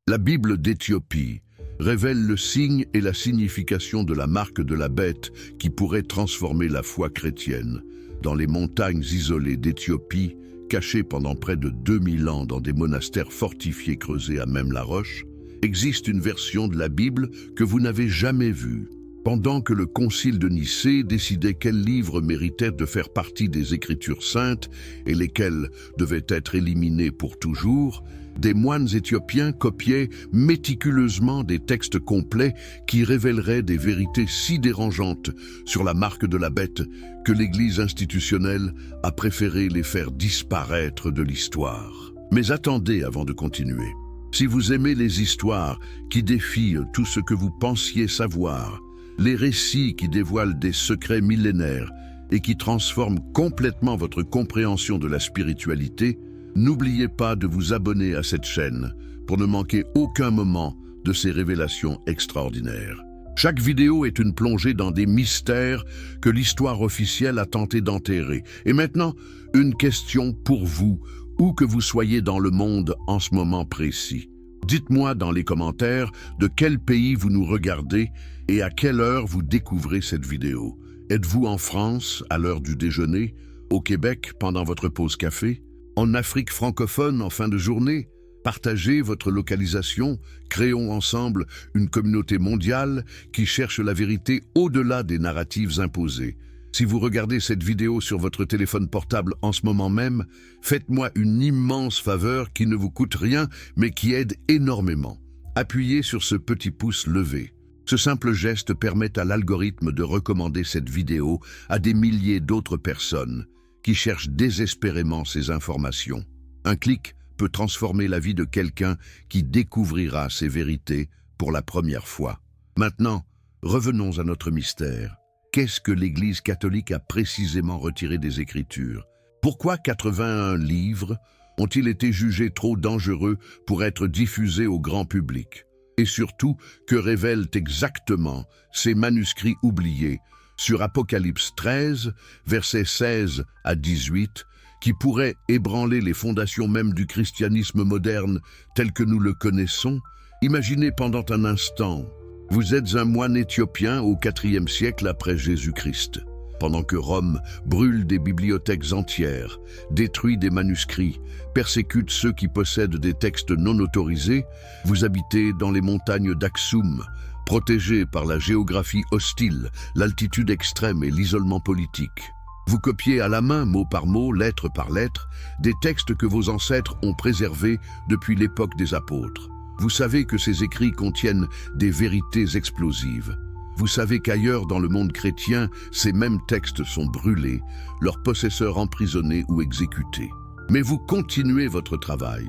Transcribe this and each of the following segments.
La Bible d'Éthiopie révèle le signe et la signification de la marque de la bête qui pourrait transformer la foi chrétienne. Dans les montagnes isolées d'Éthiopie, cachées pendant près de 2000 ans dans des monastères fortifiés creusés à même la roche, existe une version de la Bible que vous n'avez jamais vue. Pendant que le Concile de Nicée décidait quels livres méritaient de faire partie des Écritures saintes et lesquels devaient être éliminés pour toujours, des moines éthiopiens copiaient méticuleusement des textes complets qui révéleraient des vérités si dérangeantes sur la marque de la bête que l'Église institutionnelle a préféré les faire disparaître de l'histoire. Mais attendez avant de continuer. Si vous aimez les histoires qui défient tout ce que vous pensiez savoir, les récits qui dévoilent des secrets millénaires et qui transforment complètement votre compréhension de la spiritualité, n'oubliez pas de vous abonner à cette chaîne pour ne manquer aucun moment de ces révélations extraordinaires. Chaque vidéo est une plongée dans des mystères que l'histoire officielle a tenté d'enterrer. Et maintenant, une question pour vous, où que vous soyez dans le monde en ce moment précis. Dites-moi dans les commentaires de quel pays vous nous regardez et à quelle heure vous découvrez cette vidéo. Êtes-vous en France à l'heure du déjeuner, au Québec pendant votre pause café, en Afrique francophone en fin de journée? Partagez votre localisation, créons ensemble une communauté mondiale qui cherche la vérité au-delà des narratives imposées. Si vous regardez cette vidéo sur votre téléphone portable en ce moment même, faites-moi une immense faveur qui ne vous coûte rien, mais qui aide énormément. Appuyez sur ce petit pouce levé. Ce simple geste permet à l'algorithme de recommander cette vidéo à des milliers d'autres personnes qui cherchent désespérément ces informations. Un clic peut transformer la vie de quelqu'un qui découvrira ces vérités pour la première fois. Maintenant, revenons à notre mystère. Qu'est-ce que l'Église catholique a précisément retiré des Écritures? Pourquoi 81 livres ont-ils été jugés trop dangereux pour être diffusés au grand public? Et surtout, que révèlent exactement ces manuscrits oubliés sur Apocalypse 13, versets 16 à 18, qui pourraient ébranler les fondations même du christianisme moderne tel que nous le connaissons? Imaginez pendant un instant. Vous êtes un moine éthiopien au IVe siècle après Jésus-Christ. Pendant que Rome brûle des bibliothèques entières, détruit des manuscrits, persécute ceux qui possèdent des textes non autorisés, vous habitez dans les montagnes d'Aksum, protégés par la géographie hostile, l'altitude extrême et l'isolement politique. Vous copiez à la main, mot par mot, lettre par lettre, des textes que vos ancêtres ont préservés depuis l'époque des apôtres. Vous savez que ces écrits contiennent des vérités explosives. Vous savez qu'ailleurs dans le monde chrétien, ces mêmes textes sont brûlés, leurs possesseurs emprisonnés ou exécutés. Mais vous continuez votre travail,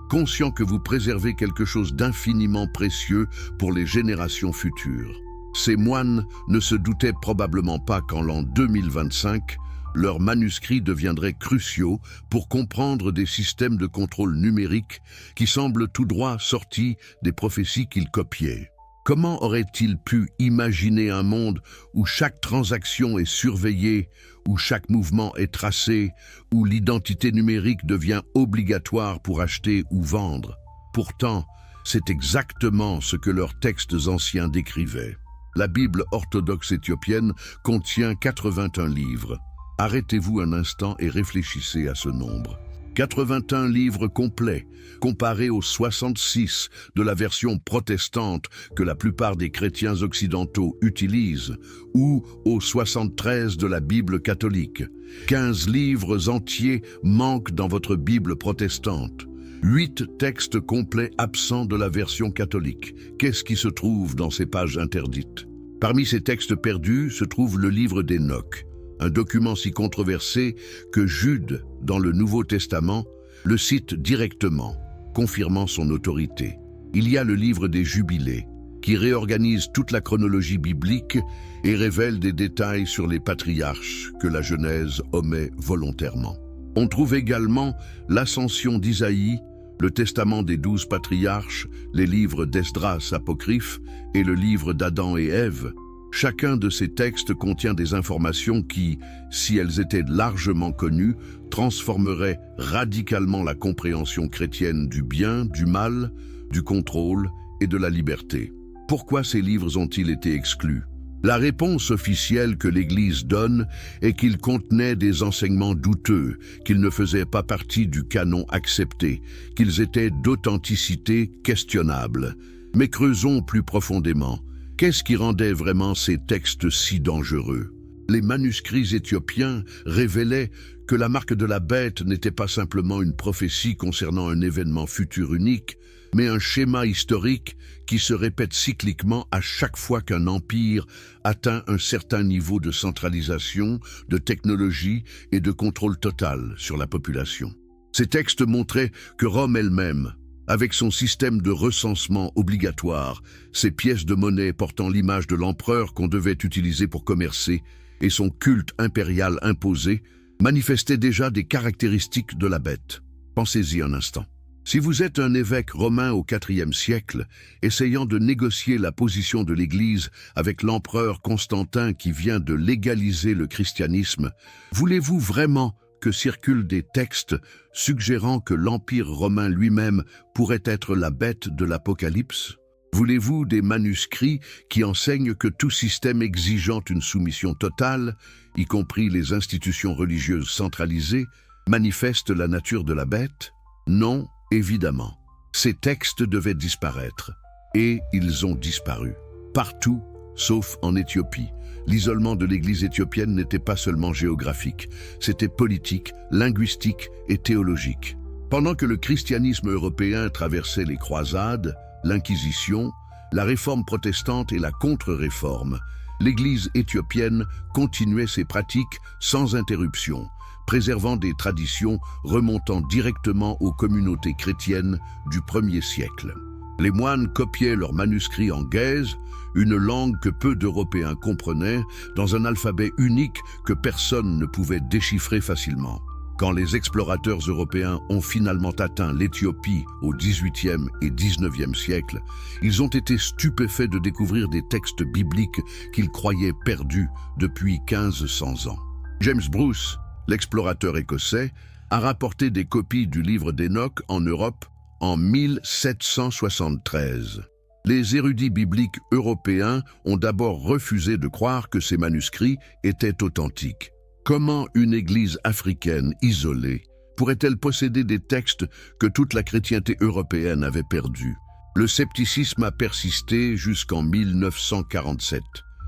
conscient que vous préservez quelque chose d'infiniment précieux pour les générations futures. Ces moines ne se doutaient probablement pas qu'en l'an 2025, leurs manuscrits deviendraient cruciaux pour comprendre des systèmes de contrôle numérique qui semblent tout droit sortis des prophéties qu'ils copiaient. Comment auraient-ils pu imaginer un monde où chaque transaction est surveillée, où chaque mouvement est tracé, où l'identité numérique devient obligatoire pour acheter ou vendre? Pourtant, c'est exactement ce que leurs textes anciens décrivaient. La Bible orthodoxe éthiopienne contient 81 livres. Arrêtez-vous un instant et réfléchissez à ce nombre. 81 livres complets, comparés aux 66 de la version protestante que la plupart des chrétiens occidentaux utilisent, ou aux 73 de la Bible catholique. 15 livres entiers manquent dans votre Bible protestante. 8 textes complets absents de la version catholique. Qu'est-ce qui se trouve dans ces pages interdites? Parmi ces textes perdus se trouve le livre d'Enoch, un document si controversé que Jude, dans le Nouveau Testament, le cite directement, confirmant son autorité. Il y a le livre des Jubilés, qui réorganise toute la chronologie biblique et révèle des détails sur les patriarches que la Genèse omet volontairement. On trouve également l'Ascension d'Isaïe, le Testament des 12 patriarches, les livres d'Esdras apocryphes et le livre d'Adam et Ève. Chacun de ces textes contient des informations qui, si elles étaient largement connues, transformeraient radicalement la compréhension chrétienne du bien, du mal, du contrôle et de la liberté. Pourquoi ces livres ont-ils été exclus? La réponse officielle que l'Église donne est qu'ils contenaient des enseignements douteux, qu'ils ne faisaient pas partie du canon accepté, qu'ils étaient d'authenticité questionnable. Mais creusons plus profondément. Qu'est-ce qui rendait vraiment ces textes si dangereux? Les manuscrits éthiopiens révélaient que la marque de la bête n'était pas simplement une prophétie concernant un événement futur unique, mais un schéma historique qui se répète cycliquement à chaque fois qu'un empire atteint un certain niveau de centralisation, de technologie et de contrôle total sur la population. Ces textes montraient que Rome elle-même, avec son système de recensement obligatoire, ses pièces de monnaie portant l'image de l'empereur qu'on devait utiliser pour commercer et son culte impérial imposé, manifestait déjà des caractéristiques de la bête. Pensez-y un instant. Si vous êtes un évêque romain au IVe siècle, essayant de négocier la position de l'Église avec l'empereur Constantin qui vient de légaliser le christianisme, voulez-vous vraiment que circulent des textes suggérant que l'Empire romain lui-même pourrait être la bête de l'Apocalypse? Voulez-vous des manuscrits qui enseignent que tout système exigeant une soumission totale, y compris les institutions religieuses centralisées, manifeste la nature de la bête? Non, évidemment. Ces textes devaient disparaître. Et ils ont disparu. Partout, sauf en Éthiopie. L'isolement de l'Église éthiopienne n'était pas seulement géographique, c'était politique, linguistique et théologique. Pendant que le christianisme européen traversait les croisades, l'Inquisition, la réforme protestante et la contre-réforme, l'Église éthiopienne continuait ses pratiques sans interruption, préservant des traditions remontant directement aux communautés chrétiennes du 1er siècle. Les moines copiaient leurs manuscrits en guèze, une langue que peu d'Européens comprenaient, dans un alphabet unique que personne ne pouvait déchiffrer facilement. Quand les explorateurs européens ont finalement atteint l'Éthiopie au XVIIIe et XIXe siècle, ils ont été stupéfaits de découvrir des textes bibliques qu'ils croyaient perdus depuis 1500 ans. James Bruce, l'explorateur écossais, a rapporté des copies du livre d'Enoch en Europe en 1773. Les érudits bibliques européens ont d'abord refusé de croire que ces manuscrits étaient authentiques. Comment une église africaine isolée pourrait-elle posséder des textes que toute la chrétienté européenne avait perdus? Le scepticisme a persisté jusqu'en 1947.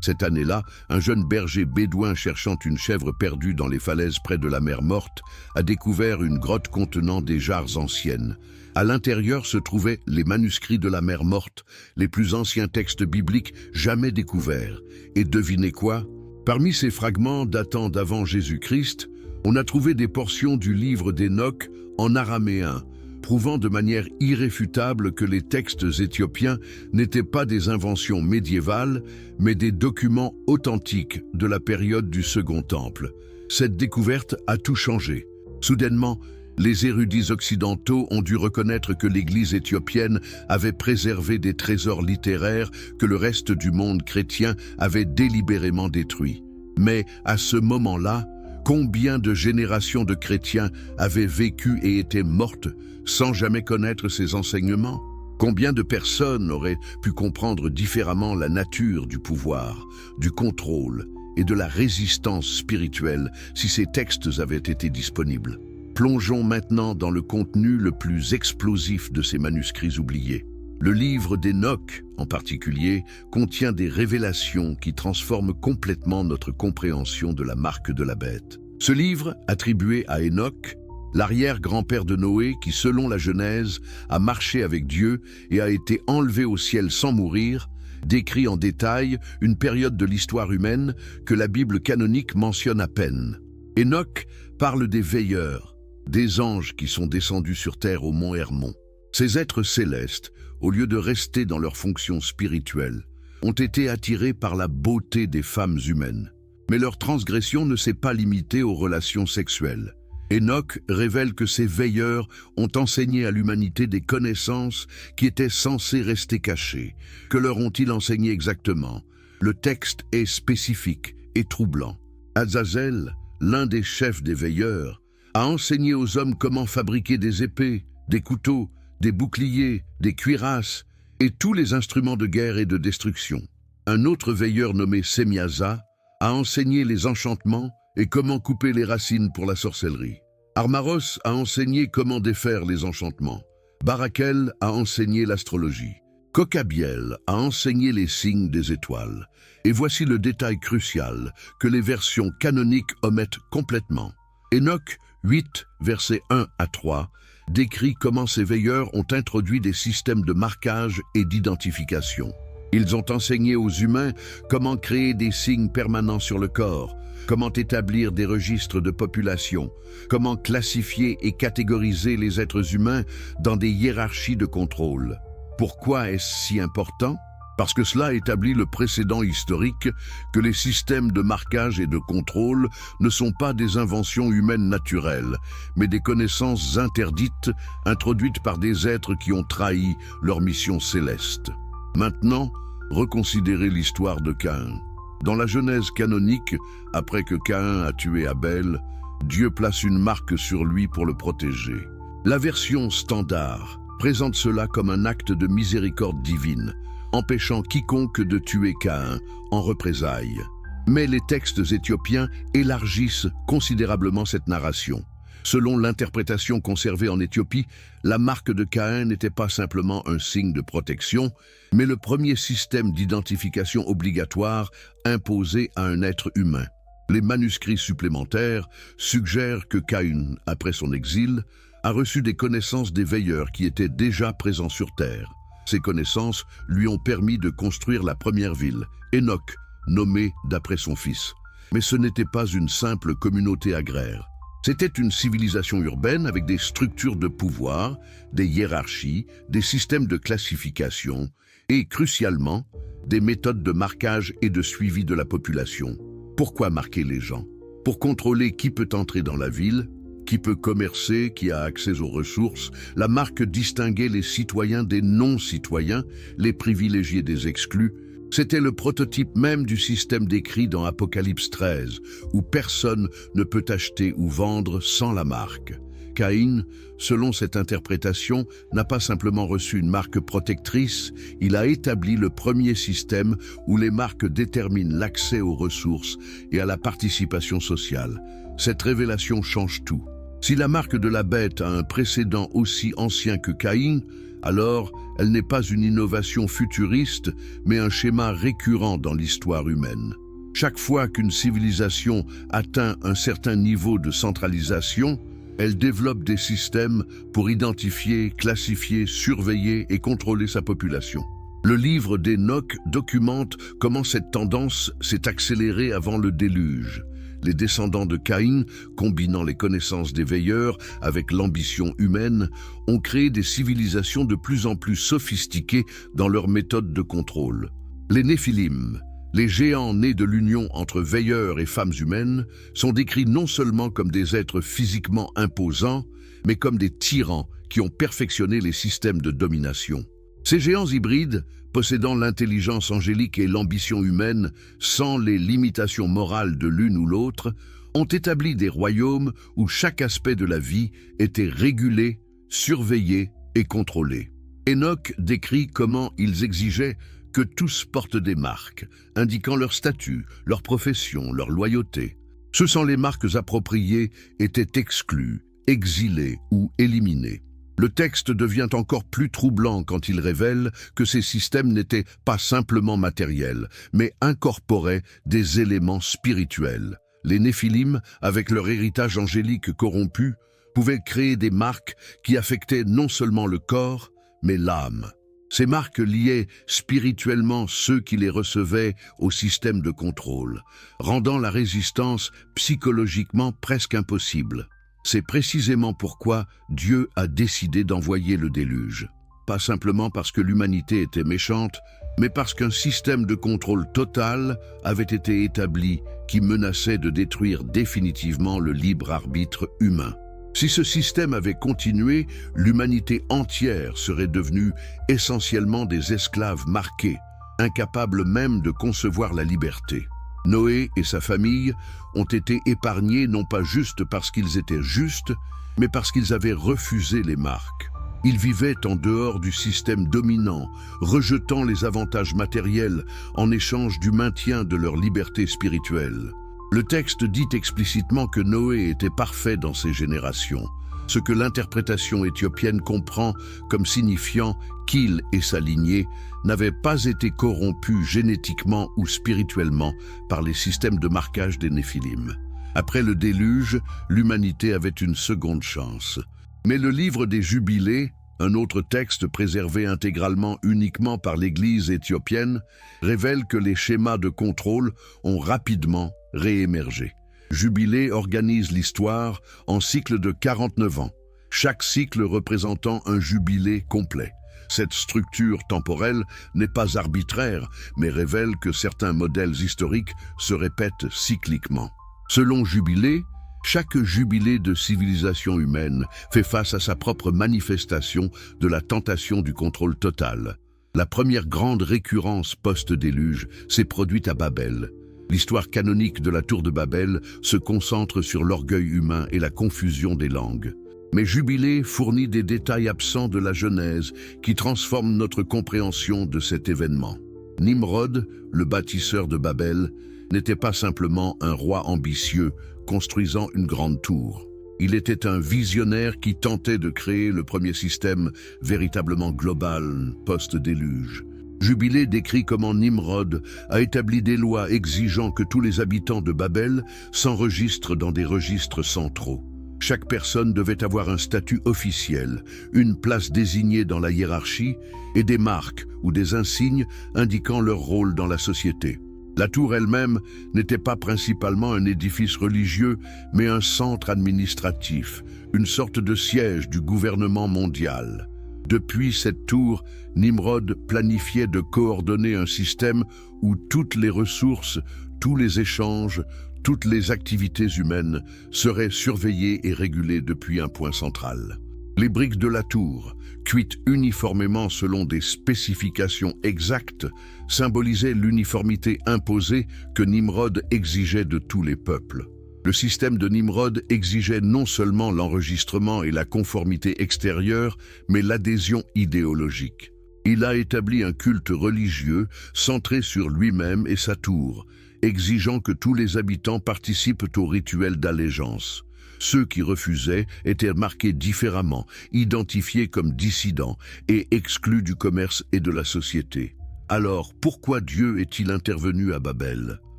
Cette année-là, un jeune berger bédouin cherchant une chèvre perdue dans les falaises près de la mer Morte a découvert une grotte contenant des jarres anciennes. À l'intérieur se trouvaient les manuscrits de la mer Morte, les plus anciens textes bibliques jamais découverts. Et devinez quoi? Parmi ces fragments datant d'avant Jésus-Christ, on a trouvé des portions du livre d'Enoch en araméen, prouvant de manière irréfutable que les textes éthiopiens n'étaient pas des inventions médiévales, mais des documents authentiques de la période du Second Temple. Cette découverte a tout changé. Soudainement, les érudits occidentaux ont dû reconnaître que l'Église éthiopienne avait préservé des trésors littéraires que le reste du monde chrétien avait délibérément détruits. Mais à ce moment-là, combien de générations de chrétiens avaient vécu et étaient mortes sans jamais connaître ces enseignements? Combien de personnes auraient pu comprendre différemment la nature du pouvoir, du contrôle et de la résistance spirituelle si ces textes avaient été disponibles? Plongeons maintenant dans le contenu le plus explosif de ces manuscrits oubliés. Le livre d'Enoch, en particulier, contient des révélations qui transforment complètement notre compréhension de la marque de la bête. Ce livre, attribué à Enoch, l'arrière-grand-père de Noé qui, selon la Genèse, a marché avec Dieu et a été enlevé au ciel sans mourir, décrit en détail une période de l'histoire humaine que la Bible canonique mentionne à peine. Enoch parle des veilleurs, des anges qui sont descendus sur terre au mont Hermon. Ces êtres célestes, au lieu de rester dans leur fonction spirituelle, ont été attirés par la beauté des femmes humaines. Mais leur transgression ne s'est pas limitée aux relations sexuelles. Enoch révèle que ces veilleurs ont enseigné à l'humanité des connaissances qui étaient censées rester cachées. Que leur ont-ils enseigné exactement? Le texte est spécifique et troublant. Azazel, l'un des chefs des veilleurs, a enseigné aux hommes comment fabriquer des épées, des couteaux, des boucliers, des cuirasses et tous les instruments de guerre et de destruction. Un autre veilleur nommé Semyaza a enseigné les enchantements et comment couper les racines pour la sorcellerie. Armaros a enseigné comment défaire les enchantements. Barakel a enseigné l'astrologie. Kokabiel a enseigné les signes des étoiles. Et voici le détail crucial que les versions canoniques omettent complètement. Enoch 8, versets 1 à 3, décrit comment ces veilleurs ont introduit des systèmes de marquage et d'identification. Ils ont enseigné aux humains comment créer des signes permanents sur le corps, comment établir des registres de population, comment classifier et catégoriser les êtres humains dans des hiérarchies de contrôle. Pourquoi est-ce si important ? Parce que cela établit le précédent historique que les systèmes de marquage et de contrôle ne sont pas des inventions humaines naturelles, mais des connaissances interdites introduites par des êtres qui ont trahi leur mission céleste. Maintenant, reconsidérez l'histoire de Caïn. Dans la Genèse canonique, après que Caïn a tué Abel, Dieu place une marque sur lui pour le protéger. La version standard présente cela comme un acte de miséricorde divine, empêchant quiconque de tuer Caïn en représailles. Mais les textes éthiopiens élargissent considérablement cette narration. Selon l'interprétation conservée en Éthiopie, la marque de Caïn n'était pas simplement un signe de protection, mais le premier système d'identification obligatoire imposé à un être humain. Les manuscrits supplémentaires suggèrent que Caïn, après son exil, a reçu des connaissances des veilleurs qui étaient déjà présents sur Terre. Ces connaissances lui ont permis de construire la première ville, Enoch, nommée d'après son fils. Mais ce n'était pas une simple communauté agraire. C'était une civilisation urbaine avec des structures de pouvoir, des hiérarchies, des systèmes de classification et, crucialement, des méthodes de marquage et de suivi de la population. Pourquoi marquer les gens? Pour contrôler qui peut entrer dans la ville, qui peut commercer, qui a accès aux ressources. La marque distinguait les citoyens des non-citoyens, les privilégiés des exclus. C'était le prototype même du système décrit dans Apocalypse 13, où personne ne peut acheter ou vendre sans la marque. Caïn, selon cette interprétation, n'a pas simplement reçu une marque protectrice, il a établi le premier système où les marques déterminent l'accès aux ressources et à la participation sociale. Cette révélation change tout. Si la marque de la bête a un précédent aussi ancien que Caïn, alors elle n'est pas une innovation futuriste, mais un schéma récurrent dans l'histoire humaine. Chaque fois qu'une civilisation atteint un certain niveau de centralisation, elle développe des systèmes pour identifier, classifier, surveiller et contrôler sa population. Le livre d'Enoch documente comment cette tendance s'est accélérée avant le déluge. Les descendants de Caïn, combinant les connaissances des veilleurs avec l'ambition humaine, ont créé des civilisations de plus en plus sophistiquées dans leurs méthodes de contrôle. Les Néphilim, les géants nés de l'union entre veilleurs et femmes humaines, sont décrits non seulement comme des êtres physiquement imposants, mais comme des tyrans qui ont perfectionné les systèmes de domination. Ces géants hybrides, possédant l'intelligence angélique et l'ambition humaine, sans les limitations morales de l'une ou l'autre, ont établi des royaumes où chaque aspect de la vie était régulé, surveillé et contrôlé. Enoch décrit comment ils exigeaient que tous portent des marques, indiquant leur statut, leur profession, leur loyauté. Ceux sans les marques appropriées étaient exclus, exilés ou éliminés. Le texte devient encore plus troublant quand il révèle que ces systèmes n'étaient pas simplement matériels, mais incorporaient des éléments spirituels. Les Néphilim, avec leur héritage angélique corrompu, pouvaient créer des marques qui affectaient non seulement le corps, mais l'âme. Ces marques liaient spirituellement ceux qui les recevaient au système de contrôle, rendant la résistance psychologiquement presque impossible. C'est précisément pourquoi Dieu a décidé d'envoyer le déluge. Pas simplement parce que l'humanité était méchante, mais parce qu'un système de contrôle total avait été établi qui menaçait de détruire définitivement le libre arbitre humain. Si ce système avait continué, l'humanité entière serait devenue essentiellement des esclaves marqués, incapables même de concevoir la liberté. Noé et sa famille ont été épargnés non pas juste parce qu'ils étaient justes, mais parce qu'ils avaient refusé les marques. Ils vivaient en dehors du système dominant, rejetant les avantages matériels en échange du maintien de leur liberté spirituelle. Le texte dit explicitement que Noé était parfait dans ses générations, ce que l'interprétation éthiopienne comprend comme signifiant qu'il et sa lignée n'avaient pas été corrompus génétiquement ou spirituellement par les systèmes de marquage des Néphilim. Après le déluge, l'humanité avait une seconde chance. Mais le livre des Jubilés, un autre texte préservé intégralement uniquement par l'Église éthiopienne, révèle que les schémas de contrôle ont rapidement réémergé. Jubilé organise l'histoire en cycles de 49 ans, chaque cycle représentant un jubilé complet. Cette structure temporelle n'est pas arbitraire, mais révèle que certains modèles historiques se répètent cycliquement. Selon Jubilé, chaque jubilé de civilisation humaine fait face à sa propre manifestation de la tentation du contrôle total. La première grande récurrence post-déluge s'est produite à Babel. L'histoire canonique de la tour de Babel se concentre sur l'orgueil humain et la confusion des langues. Mais Jubilé fournit des détails absents de la Genèse qui transforment notre compréhension de cet événement. Nimrod, le bâtisseur de Babel, n'était pas simplement un roi ambitieux construisant une grande tour. Il était un visionnaire qui tentait de créer le premier système véritablement global post-déluge. Jubilé décrit comment Nimrod a établi des lois exigeant que tous les habitants de Babel s'enregistrent dans des registres centraux. Chaque personne devait avoir un statut officiel, une place désignée dans la hiérarchie et des marques ou des insignes indiquant leur rôle dans la société. La tour elle-même n'était pas principalement un édifice religieux, mais un centre administratif, une sorte de siège du gouvernement mondial. Depuis cette tour, Nimrod planifiait de coordonner un système où toutes les ressources, tous les échanges, toutes les activités humaines seraient surveillées et régulées depuis un point central. Les briques de la tour, cuites uniformément selon des spécifications exactes, symbolisaient l'uniformité imposée que Nimrod exigeait de tous les peuples. Le système de Nimrod exigeait non seulement l'enregistrement et la conformité extérieure, mais l'adhésion idéologique. Il a établi un culte religieux centré sur lui-même et sa tour, exigeant que tous les habitants participent au rituel d'allégeance. Ceux qui refusaient étaient marqués différemment, identifiés comme dissidents et exclus du commerce et de la société. Alors, pourquoi Dieu est-il intervenu à Babel ?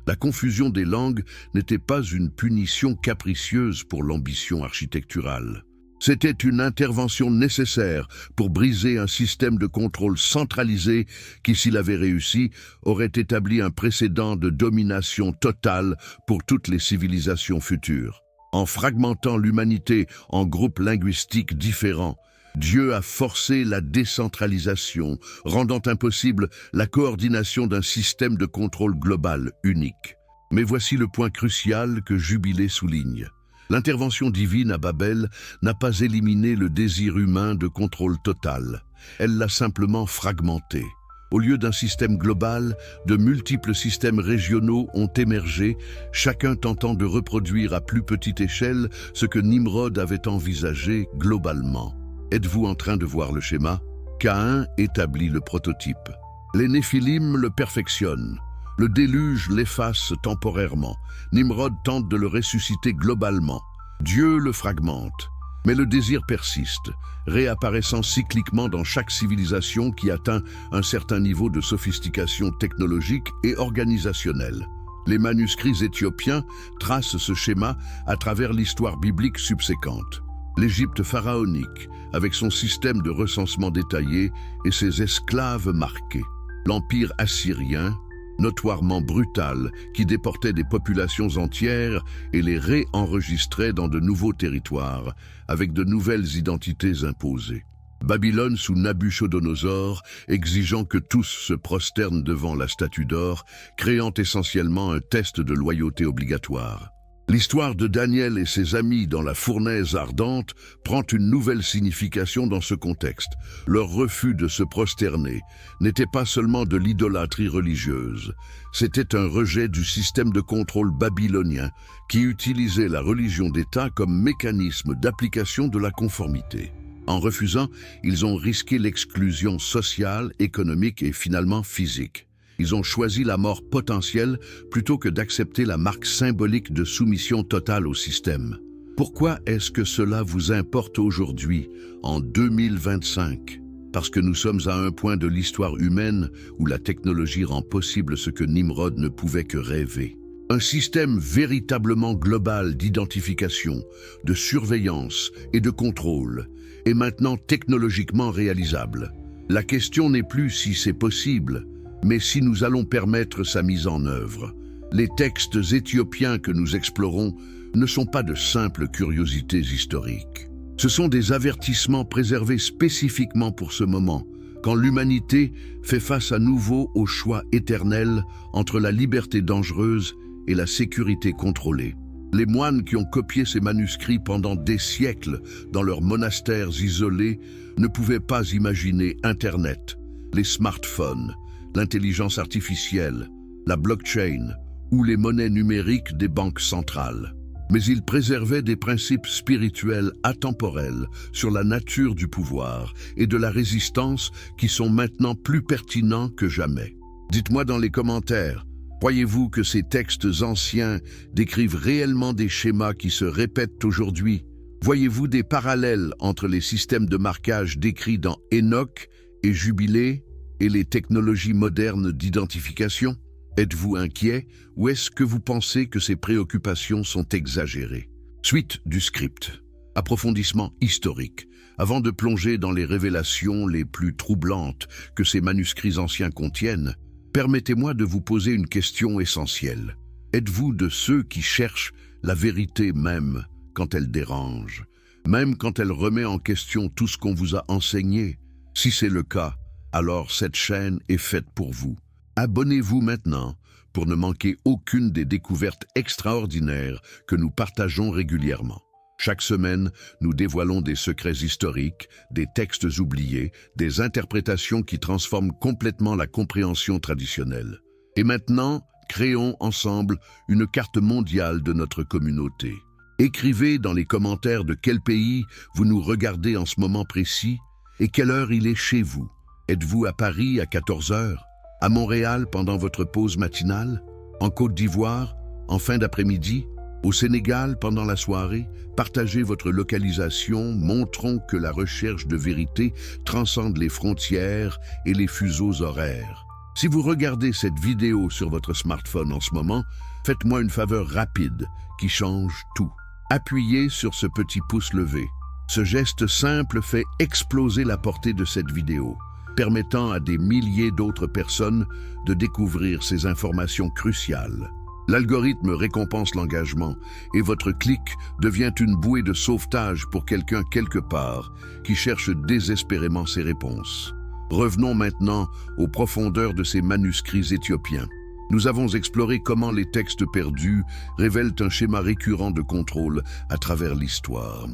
La confusion des langues n'était pas une punition capricieuse pour l'ambition architecturale. C'était une intervention nécessaire pour briser un système de contrôle centralisé qui, s'il avait réussi, aurait établi un précédent de domination totale pour toutes les civilisations futures. En fragmentant l'humanité en groupes linguistiques différents, Dieu a forcé la décentralisation, rendant impossible la coordination d'un système de contrôle global unique. Mais voici le point crucial que Jubilé souligne. L'intervention divine à Babel n'a pas éliminé le désir humain de contrôle total. Elle l'a simplement fragmenté. Au lieu d'un système global, de multiples systèmes régionaux ont émergé, chacun tentant de reproduire à plus petite échelle ce que Nimrod avait envisagé globalement. Êtes-vous en train de voir le schéma ? Caïn établit le prototype. Les Néphilim le perfectionnent. Le déluge l'efface temporairement. Nimrod tente de le ressusciter globalement. Dieu le fragmente. Mais le désir persiste, réapparaissant cycliquement dans chaque civilisation qui atteint un certain niveau de sophistication technologique et organisationnelle. Les manuscrits éthiopiens tracent ce schéma à travers l'histoire biblique subséquente. L'Égypte pharaonique, avec son système de recensement détaillé et ses esclaves marqués. L'Empire assyrien, notoirement brutal, qui déportait des populations entières et les réenregistrait dans de nouveaux territoires, avec de nouvelles identités imposées. Babylone sous Nabuchodonosor, exigeant que tous se prosternent devant la statue d'or, créant essentiellement un test de loyauté obligatoire. L'histoire de Daniel et ses amis dans la fournaise ardente prend une nouvelle signification dans ce contexte. Leur refus de se prosterner n'était pas seulement de l'idolâtrie religieuse, c'était un rejet du système de contrôle babylonien qui utilisait la religion d'État comme mécanisme d'application de la conformité. En refusant, ils ont risqué l'exclusion sociale, économique et finalement physique. Ils ont choisi la mort potentielle plutôt que d'accepter la marque symbolique de soumission totale au système. Pourquoi est-ce que cela vous importe aujourd'hui, en 2025 ? Parce que nous sommes à un point de l'histoire humaine où la technologie rend possible ce que Nimrod ne pouvait que rêver. Un système véritablement global d'identification, de surveillance et de contrôle est maintenant technologiquement réalisable. La question n'est plus si c'est possible, mais si nous allons permettre sa mise en œuvre. Les textes éthiopiens que nous explorons ne sont pas de simples curiosités historiques. Ce sont des avertissements préservés spécifiquement pour ce moment, quand l'humanité fait face à nouveau au choix éternel entre la liberté dangereuse et la sécurité contrôlée. Les moines qui ont copié ces manuscrits pendant des siècles dans leurs monastères isolés ne pouvaient pas imaginer Internet, les smartphones, l'intelligence artificielle, la blockchain ou les monnaies numériques des banques centrales. Mais ils préservaient des principes spirituels atemporels sur la nature du pouvoir et de la résistance qui sont maintenant plus pertinents que jamais. Dites-moi dans les commentaires, croyez-vous que ces textes anciens décrivent réellement des schémas qui se répètent aujourd'hui? Voyez-vous des parallèles entre les systèmes de marquage décrits dans Enoch et Jubilé et les technologies modernes d'identification? Êtes-vous inquiet ou est-ce que vous pensez que ces préoccupations sont exagérées? Suite du script. Approfondissement historique. Avant de plonger dans les révélations les plus troublantes que ces manuscrits anciens contiennent, permettez-moi de vous poser une question essentielle. Êtes-vous de ceux qui cherchent la vérité même quand elle dérange, même quand elle remet en question tout ce qu'on vous a enseigné? Si c'est le cas, alors cette chaîne est faite pour vous. Abonnez-vous maintenant pour ne manquer aucune des découvertes extraordinaires que nous partageons régulièrement. Chaque semaine, nous dévoilons des secrets historiques, des textes oubliés, des interprétations qui transforment complètement la compréhension traditionnelle. Et maintenant, créons ensemble une carte mondiale de notre communauté. Écrivez dans les commentaires de quel pays vous nous regardez en ce moment précis et quelle heure il est chez vous. Êtes-vous à Paris à 14 h? À Montréal pendant votre pause matinale? En Côte d'Ivoire, en fin d'après-midi? Au Sénégal pendant la soirée? Partagez votre localisation, montrons que la recherche de vérité transcende les frontières et les fuseaux horaires. Si vous regardez cette vidéo sur votre smartphone en ce moment, faites-moi une faveur rapide qui change tout. Appuyez sur ce petit pouce levé. Ce geste simple fait exploser la portée de cette vidéo, permettant à des milliers d'autres personnes de découvrir ces informations cruciales. L'algorithme récompense l'engagement et votre clic devient une bouée de sauvetage pour quelqu'un quelque part qui cherche désespérément ses réponses. Revenons maintenant aux profondeurs de ces manuscrits éthiopiens. Nous avons exploré comment les textes perdus révèlent un schéma récurrent de contrôle à travers l'histoire.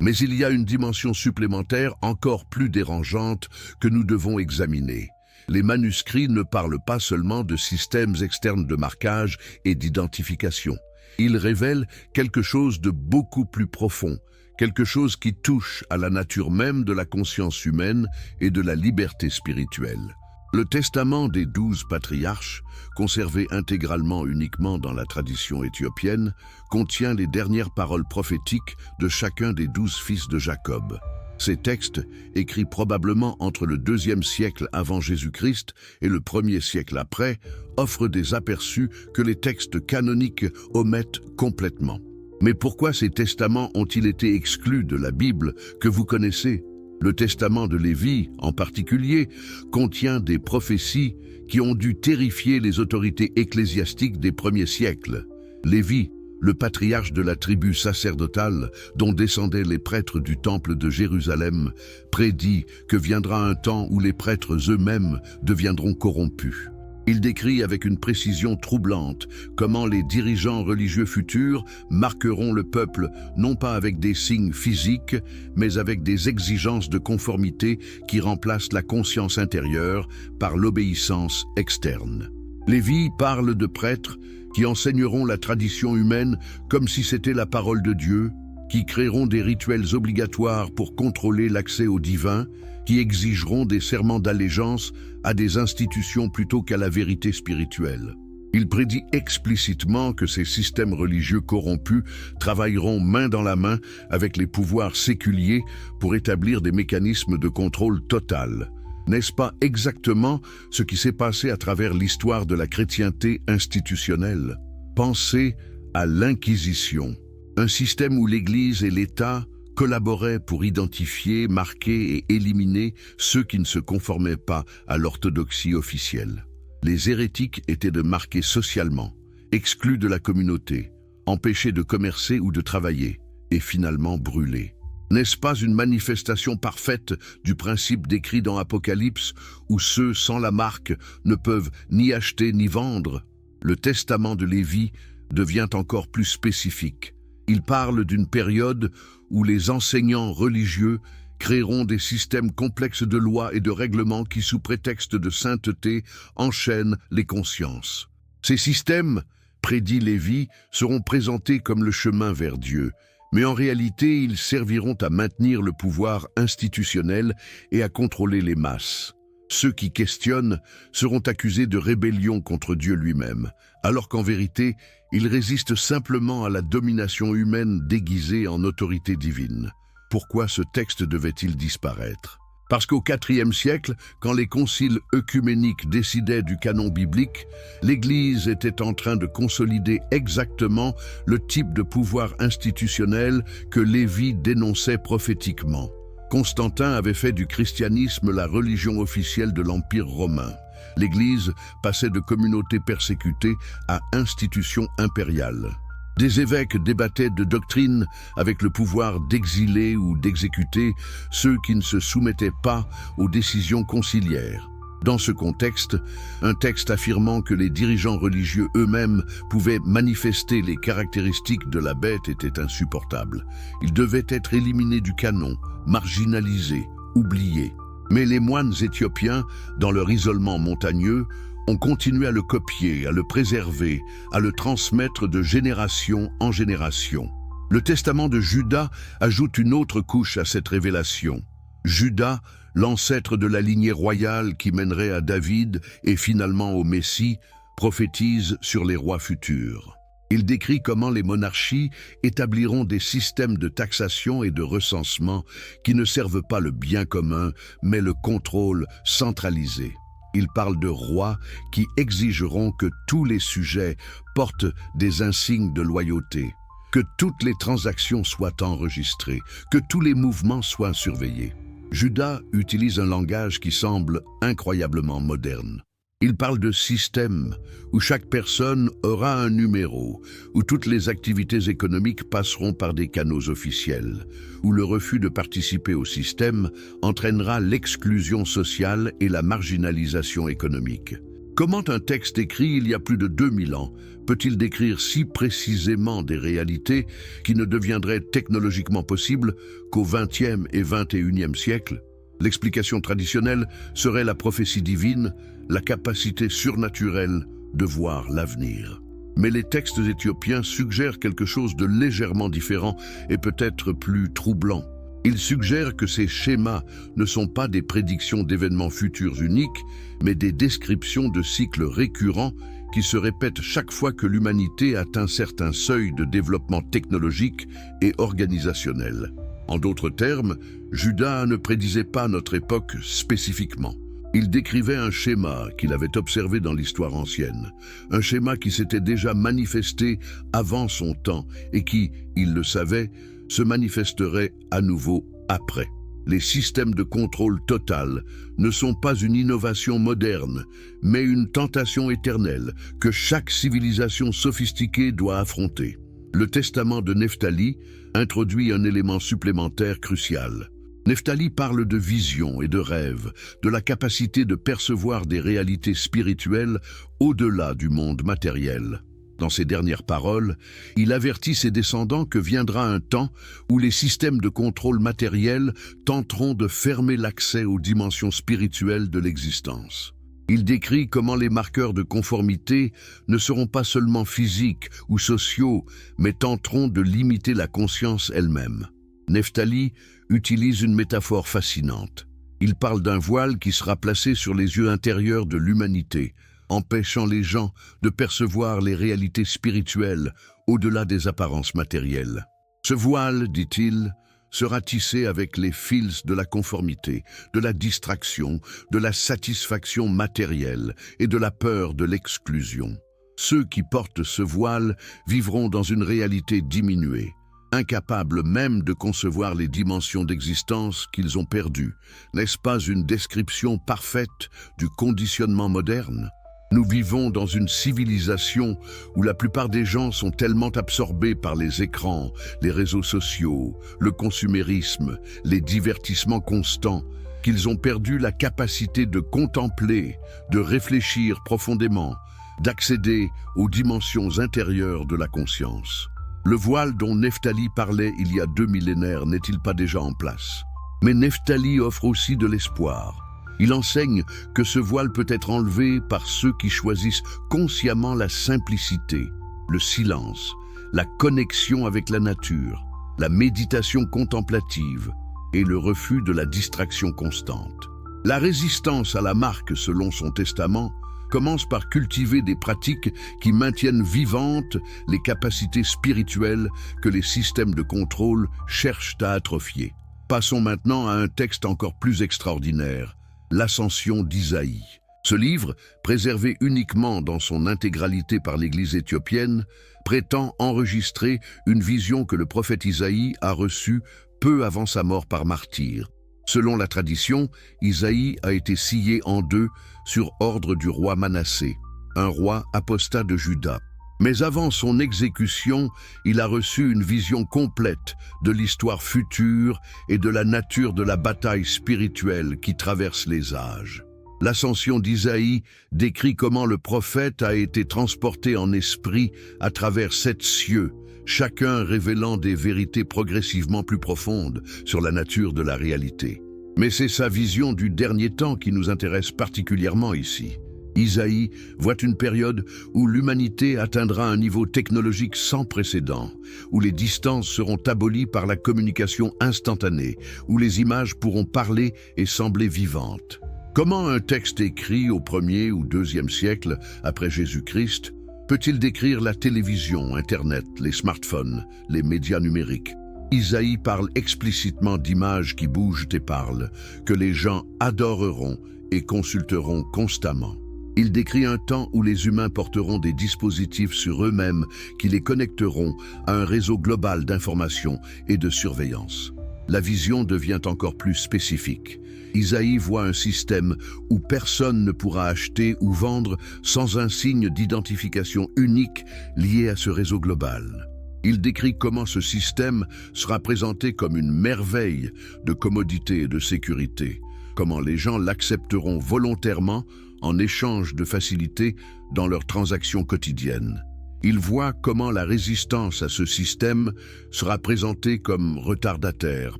Mais il y a une dimension supplémentaire encore plus dérangeante que nous devons examiner. Les manuscrits ne parlent pas seulement de systèmes externes de marquage et d'identification. Ils révèlent quelque chose de beaucoup plus profond, quelque chose qui touche à la nature même de la conscience humaine et de la liberté spirituelle. Le testament des 12 patriarches, conservé intégralement uniquement dans la tradition éthiopienne, contient les dernières paroles prophétiques de chacun des 12 fils de Jacob. Ces textes, écrits probablement entre le 2e siècle avant Jésus-Christ et le 1er siècle après, offrent des aperçus que les textes canoniques omettent complètement. Mais pourquoi ces testaments ont-ils été exclus de la Bible que vous connaissez? Le testament de Lévi, en particulier, contient des prophéties qui ont dû terrifier les autorités ecclésiastiques des premiers siècles. Lévi, le patriarche de la tribu sacerdotale dont descendaient les prêtres du temple de Jérusalem, prédit que viendra un temps où les prêtres eux-mêmes deviendront corrompus. Il décrit avec une précision troublante comment les dirigeants religieux futurs marqueront le peuple non pas avec des signes physiques, mais avec des exigences de conformité qui remplacent la conscience intérieure par l'obéissance externe. Lévi parle de prêtres qui enseigneront la tradition humaine comme si c'était la parole de Dieu, qui créeront des rituels obligatoires pour contrôler l'accès au divin, qui exigeront des serments d'allégeance à des institutions plutôt qu'à la vérité spirituelle. Il prédit explicitement que ces systèmes religieux corrompus travailleront main dans la main avec les pouvoirs séculiers pour établir des mécanismes de contrôle total. N'est-ce pas exactement ce qui s'est passé à travers l'histoire de la chrétienté institutionnelle? Pensez à l'Inquisition, un système où l'Église et l'État collaboraient pour identifier, marquer et éliminer ceux qui ne se conformaient pas à l'orthodoxie officielle. Les hérétiques étaient marqués socialement, exclus de la communauté, empêchés de commercer ou de travailler, et finalement brûlés. N'est-ce pas une manifestation parfaite du principe décrit dans Apocalypse, où ceux sans la marque ne peuvent ni acheter ni vendre? Le testament de Lévi devient encore plus spécifique. Il parle d'une période où les enseignants religieux créeront des systèmes complexes de lois et de règlements qui, sous prétexte de sainteté, enchaînent les consciences. Ces systèmes, prédit Lévi, seront présentés comme le chemin vers Dieu, mais en réalité, ils serviront à maintenir le pouvoir institutionnel et à contrôler les masses. Ceux qui questionnent seront accusés de rébellion contre Dieu lui-même, alors qu'en vérité, ils résistent simplement à la domination humaine déguisée en autorité divine. Pourquoi ce texte devait-il disparaître? Parce qu'au IVe siècle, quand les conciles œcuméniques décidaient du canon biblique, l'Église était en train de consolider exactement le type de pouvoir institutionnel que Lévi dénonçait prophétiquement. Constantin avait fait du christianisme la religion officielle de l'Empire romain. L'Église passait de communauté persécutée à institution impériale. Des évêques débattaient de doctrine avec le pouvoir d'exiler ou d'exécuter ceux qui ne se soumettaient pas aux décisions conciliaires. Dans ce contexte, un texte affirmant que les dirigeants religieux eux-mêmes pouvaient manifester les caractéristiques de la bête était insupportable. Ils devaient être éliminés du canon, marginalisés, oubliés. Mais les moines éthiopiens, dans leur isolement montagneux, ont continué à le copier, à le préserver, à le transmettre de génération en génération. Le testament de Judas ajoute une autre couche à cette révélation. Judas, l'ancêtre de la lignée royale qui mènerait à David et finalement au Messie, prophétise sur les rois futurs. Il décrit comment les monarchies établiront des systèmes de taxation et de recensement qui ne servent pas le bien commun, mais le contrôle centralisé. Il parle de rois qui exigeront que tous les sujets portent des insignes de loyauté, que toutes les transactions soient enregistrées, que tous les mouvements soient surveillés. Judas utilise un langage qui semble incroyablement moderne. Il parle de système où chaque personne aura un numéro, où toutes les activités économiques passeront par des canaux officiels, où le refus de participer au système entraînera l'exclusion sociale et la marginalisation économique. Comment un texte écrit il y a plus de 2000 ans peut-il décrire si précisément des réalités qui ne deviendraient technologiquement possibles qu'au XXe et XXIe siècle? L'explication traditionnelle serait la prophétie divine, la capacité surnaturelle de voir l'avenir. Mais les textes éthiopiens suggèrent quelque chose de légèrement différent et peut-être plus troublant. Ils suggèrent que ces schémas ne sont pas des prédictions d'événements futurs uniques, mais des descriptions de cycles récurrents qui se répètent chaque fois que l'humanité atteint certains seuils de développement technologique et organisationnel. En d'autres termes, Judas ne prédisait pas notre époque spécifiquement. Il décrivait un schéma qu'il avait observé dans l'histoire ancienne, un schéma qui s'était déjà manifesté avant son temps et qui, il le savait, se manifesterait à nouveau après. Les systèmes de contrôle total ne sont pas une innovation moderne, mais une tentation éternelle que chaque civilisation sophistiquée doit affronter. Le testament de Nephtali introduit un élément supplémentaire crucial. Nephtali parle de vision et de rêve, de la capacité de percevoir des réalités spirituelles au-delà du monde matériel. Dans ses dernières paroles, il avertit ses descendants que viendra un temps où les systèmes de contrôle matériel tenteront de fermer l'accès aux dimensions spirituelles de l'existence. Il décrit comment les marqueurs de conformité ne seront pas seulement physiques ou sociaux, mais tenteront de limiter la conscience elle-même. Nephtali utilise une métaphore fascinante. Il parle d'un voile qui sera placé sur les yeux intérieurs de l'humanité, empêchant les gens de percevoir les réalités spirituelles au-delà des apparences matérielles. Ce voile, dit-il, sera tissé avec les fils de la conformité, de la distraction, de la satisfaction matérielle et de la peur de l'exclusion. Ceux qui portent ce voile vivront dans une réalité diminuée, incapables même de concevoir les dimensions d'existence qu'ils ont perdues. N'est-ce pas une description parfaite du conditionnement moderne ? Nous vivons dans une civilisation où la plupart des gens sont tellement absorbés par les écrans, les réseaux sociaux, le consumérisme, les divertissements constants, qu'ils ont perdu la capacité de contempler, de réfléchir profondément, d'accéder aux dimensions intérieures de la conscience. Le voile dont Nephtali parlait il y a 2 millénaires n'est-il pas déjà en place? Mais Nephtali offre aussi de l'espoir. Il enseigne que ce voile peut être enlevé par ceux qui choisissent consciemment la simplicité, le silence, la connexion avec la nature, la méditation contemplative et le refus de la distraction constante. La résistance à la marque, selon son testament, commence par cultiver des pratiques qui maintiennent vivantes les capacités spirituelles que les systèmes de contrôle cherchent à atrophier. Passons maintenant à un texte encore plus extraordinaire, l'Ascension d'Isaïe. Ce livre, préservé uniquement dans son intégralité par l'Église éthiopienne, prétend enregistrer une vision que le prophète Isaïe a reçue peu avant sa mort par martyre. Selon la tradition, Isaïe a été scié en deux sur ordre du roi Manassé, un roi apostat de Juda. Mais avant son exécution, il a reçu une vision complète de l'histoire future et de la nature de la bataille spirituelle qui traverse les âges. L'Ascension d'Isaïe décrit comment le prophète a été transporté en esprit à travers 7 cieux, chacun révélant des vérités progressivement plus profondes sur la nature de la réalité. Mais c'est sa vision du dernier temps qui nous intéresse particulièrement ici. Isaïe voit une période où l'humanité atteindra un niveau technologique sans précédent, où les distances seront abolies par la communication instantanée, où les images pourront parler et sembler vivantes. Comment un texte écrit au 1er ou 2e siècle après Jésus-Christ peut-il décrire la télévision, Internet, les smartphones, les médias numériques? Isaïe parle explicitement d'images qui bougent et parlent, que les gens adoreront et consulteront constamment. Il décrit un temps où les humains porteront des dispositifs sur eux-mêmes qui les connecteront à un réseau global d'information et de surveillance. La vision devient encore plus spécifique. Isaïe voit un système où personne ne pourra acheter ou vendre sans un signe d'identification unique lié à ce réseau global. Il décrit comment ce système sera présenté comme une merveille de commodité et de sécurité, comment les gens l'accepteront volontairement en échange de facilités dans leurs transactions quotidiennes. Il voit comment la résistance à ce système sera présentée comme retardataire,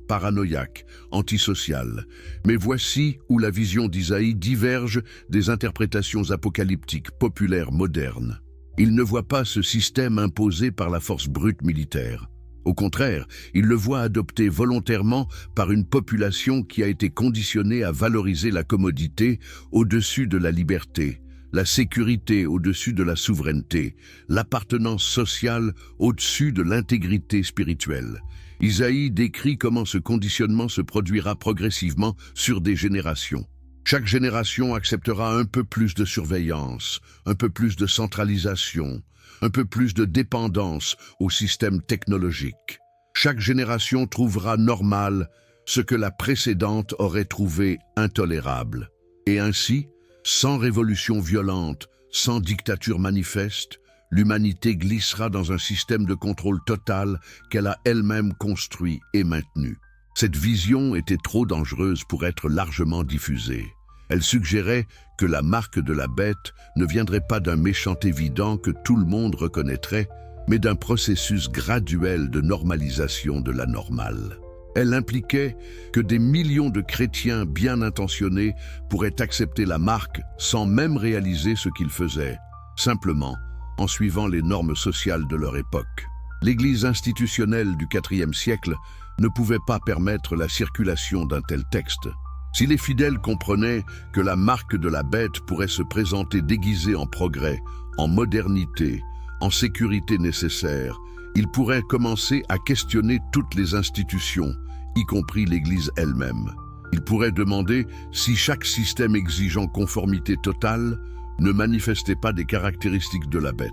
paranoïaque, antisociale. Mais voici où la vision d'Isaïe diverge des interprétations apocalyptiques populaires modernes. Il ne voit pas ce système imposé par la force brute militaire. Au contraire, il le voit adopté volontairement par une population qui a été conditionnée à valoriser la commodité au-dessus de la liberté, la sécurité au-dessus de la souveraineté, l'appartenance sociale au-dessus de l'intégrité spirituelle. Isaïe décrit comment ce conditionnement se produira progressivement sur des générations. Chaque génération acceptera un peu plus de surveillance, un peu plus de centralisation, un peu plus de dépendance au système technologique. Chaque génération trouvera normal ce que la précédente aurait trouvé intolérable. Et ainsi, sans révolution violente, sans dictature manifeste, l'humanité glissera dans un système de contrôle total qu'elle a elle-même construit et maintenu. Cette vision était trop dangereuse pour être largement diffusée. Elle suggérait que la marque de la bête ne viendrait pas d'un méchant évident que tout le monde reconnaîtrait, mais d'un processus graduel de normalisation de l'anormal. Elle impliquait que des millions de chrétiens bien intentionnés pourraient accepter la marque sans même réaliser ce qu'ils faisaient, simplement en suivant les normes sociales de leur époque. L'Église institutionnelle du IVe siècle ne pouvait pas permettre la circulation d'un tel texte. Si les fidèles comprenaient que la marque de la bête pourrait se présenter déguisée en progrès, en modernité, en sécurité nécessaire, ils pourraient commencer à questionner toutes les institutions, y compris l'Église elle-même. Ils pourraient demander si chaque système exigeant conformité totale ne manifestait pas des caractéristiques de la bête.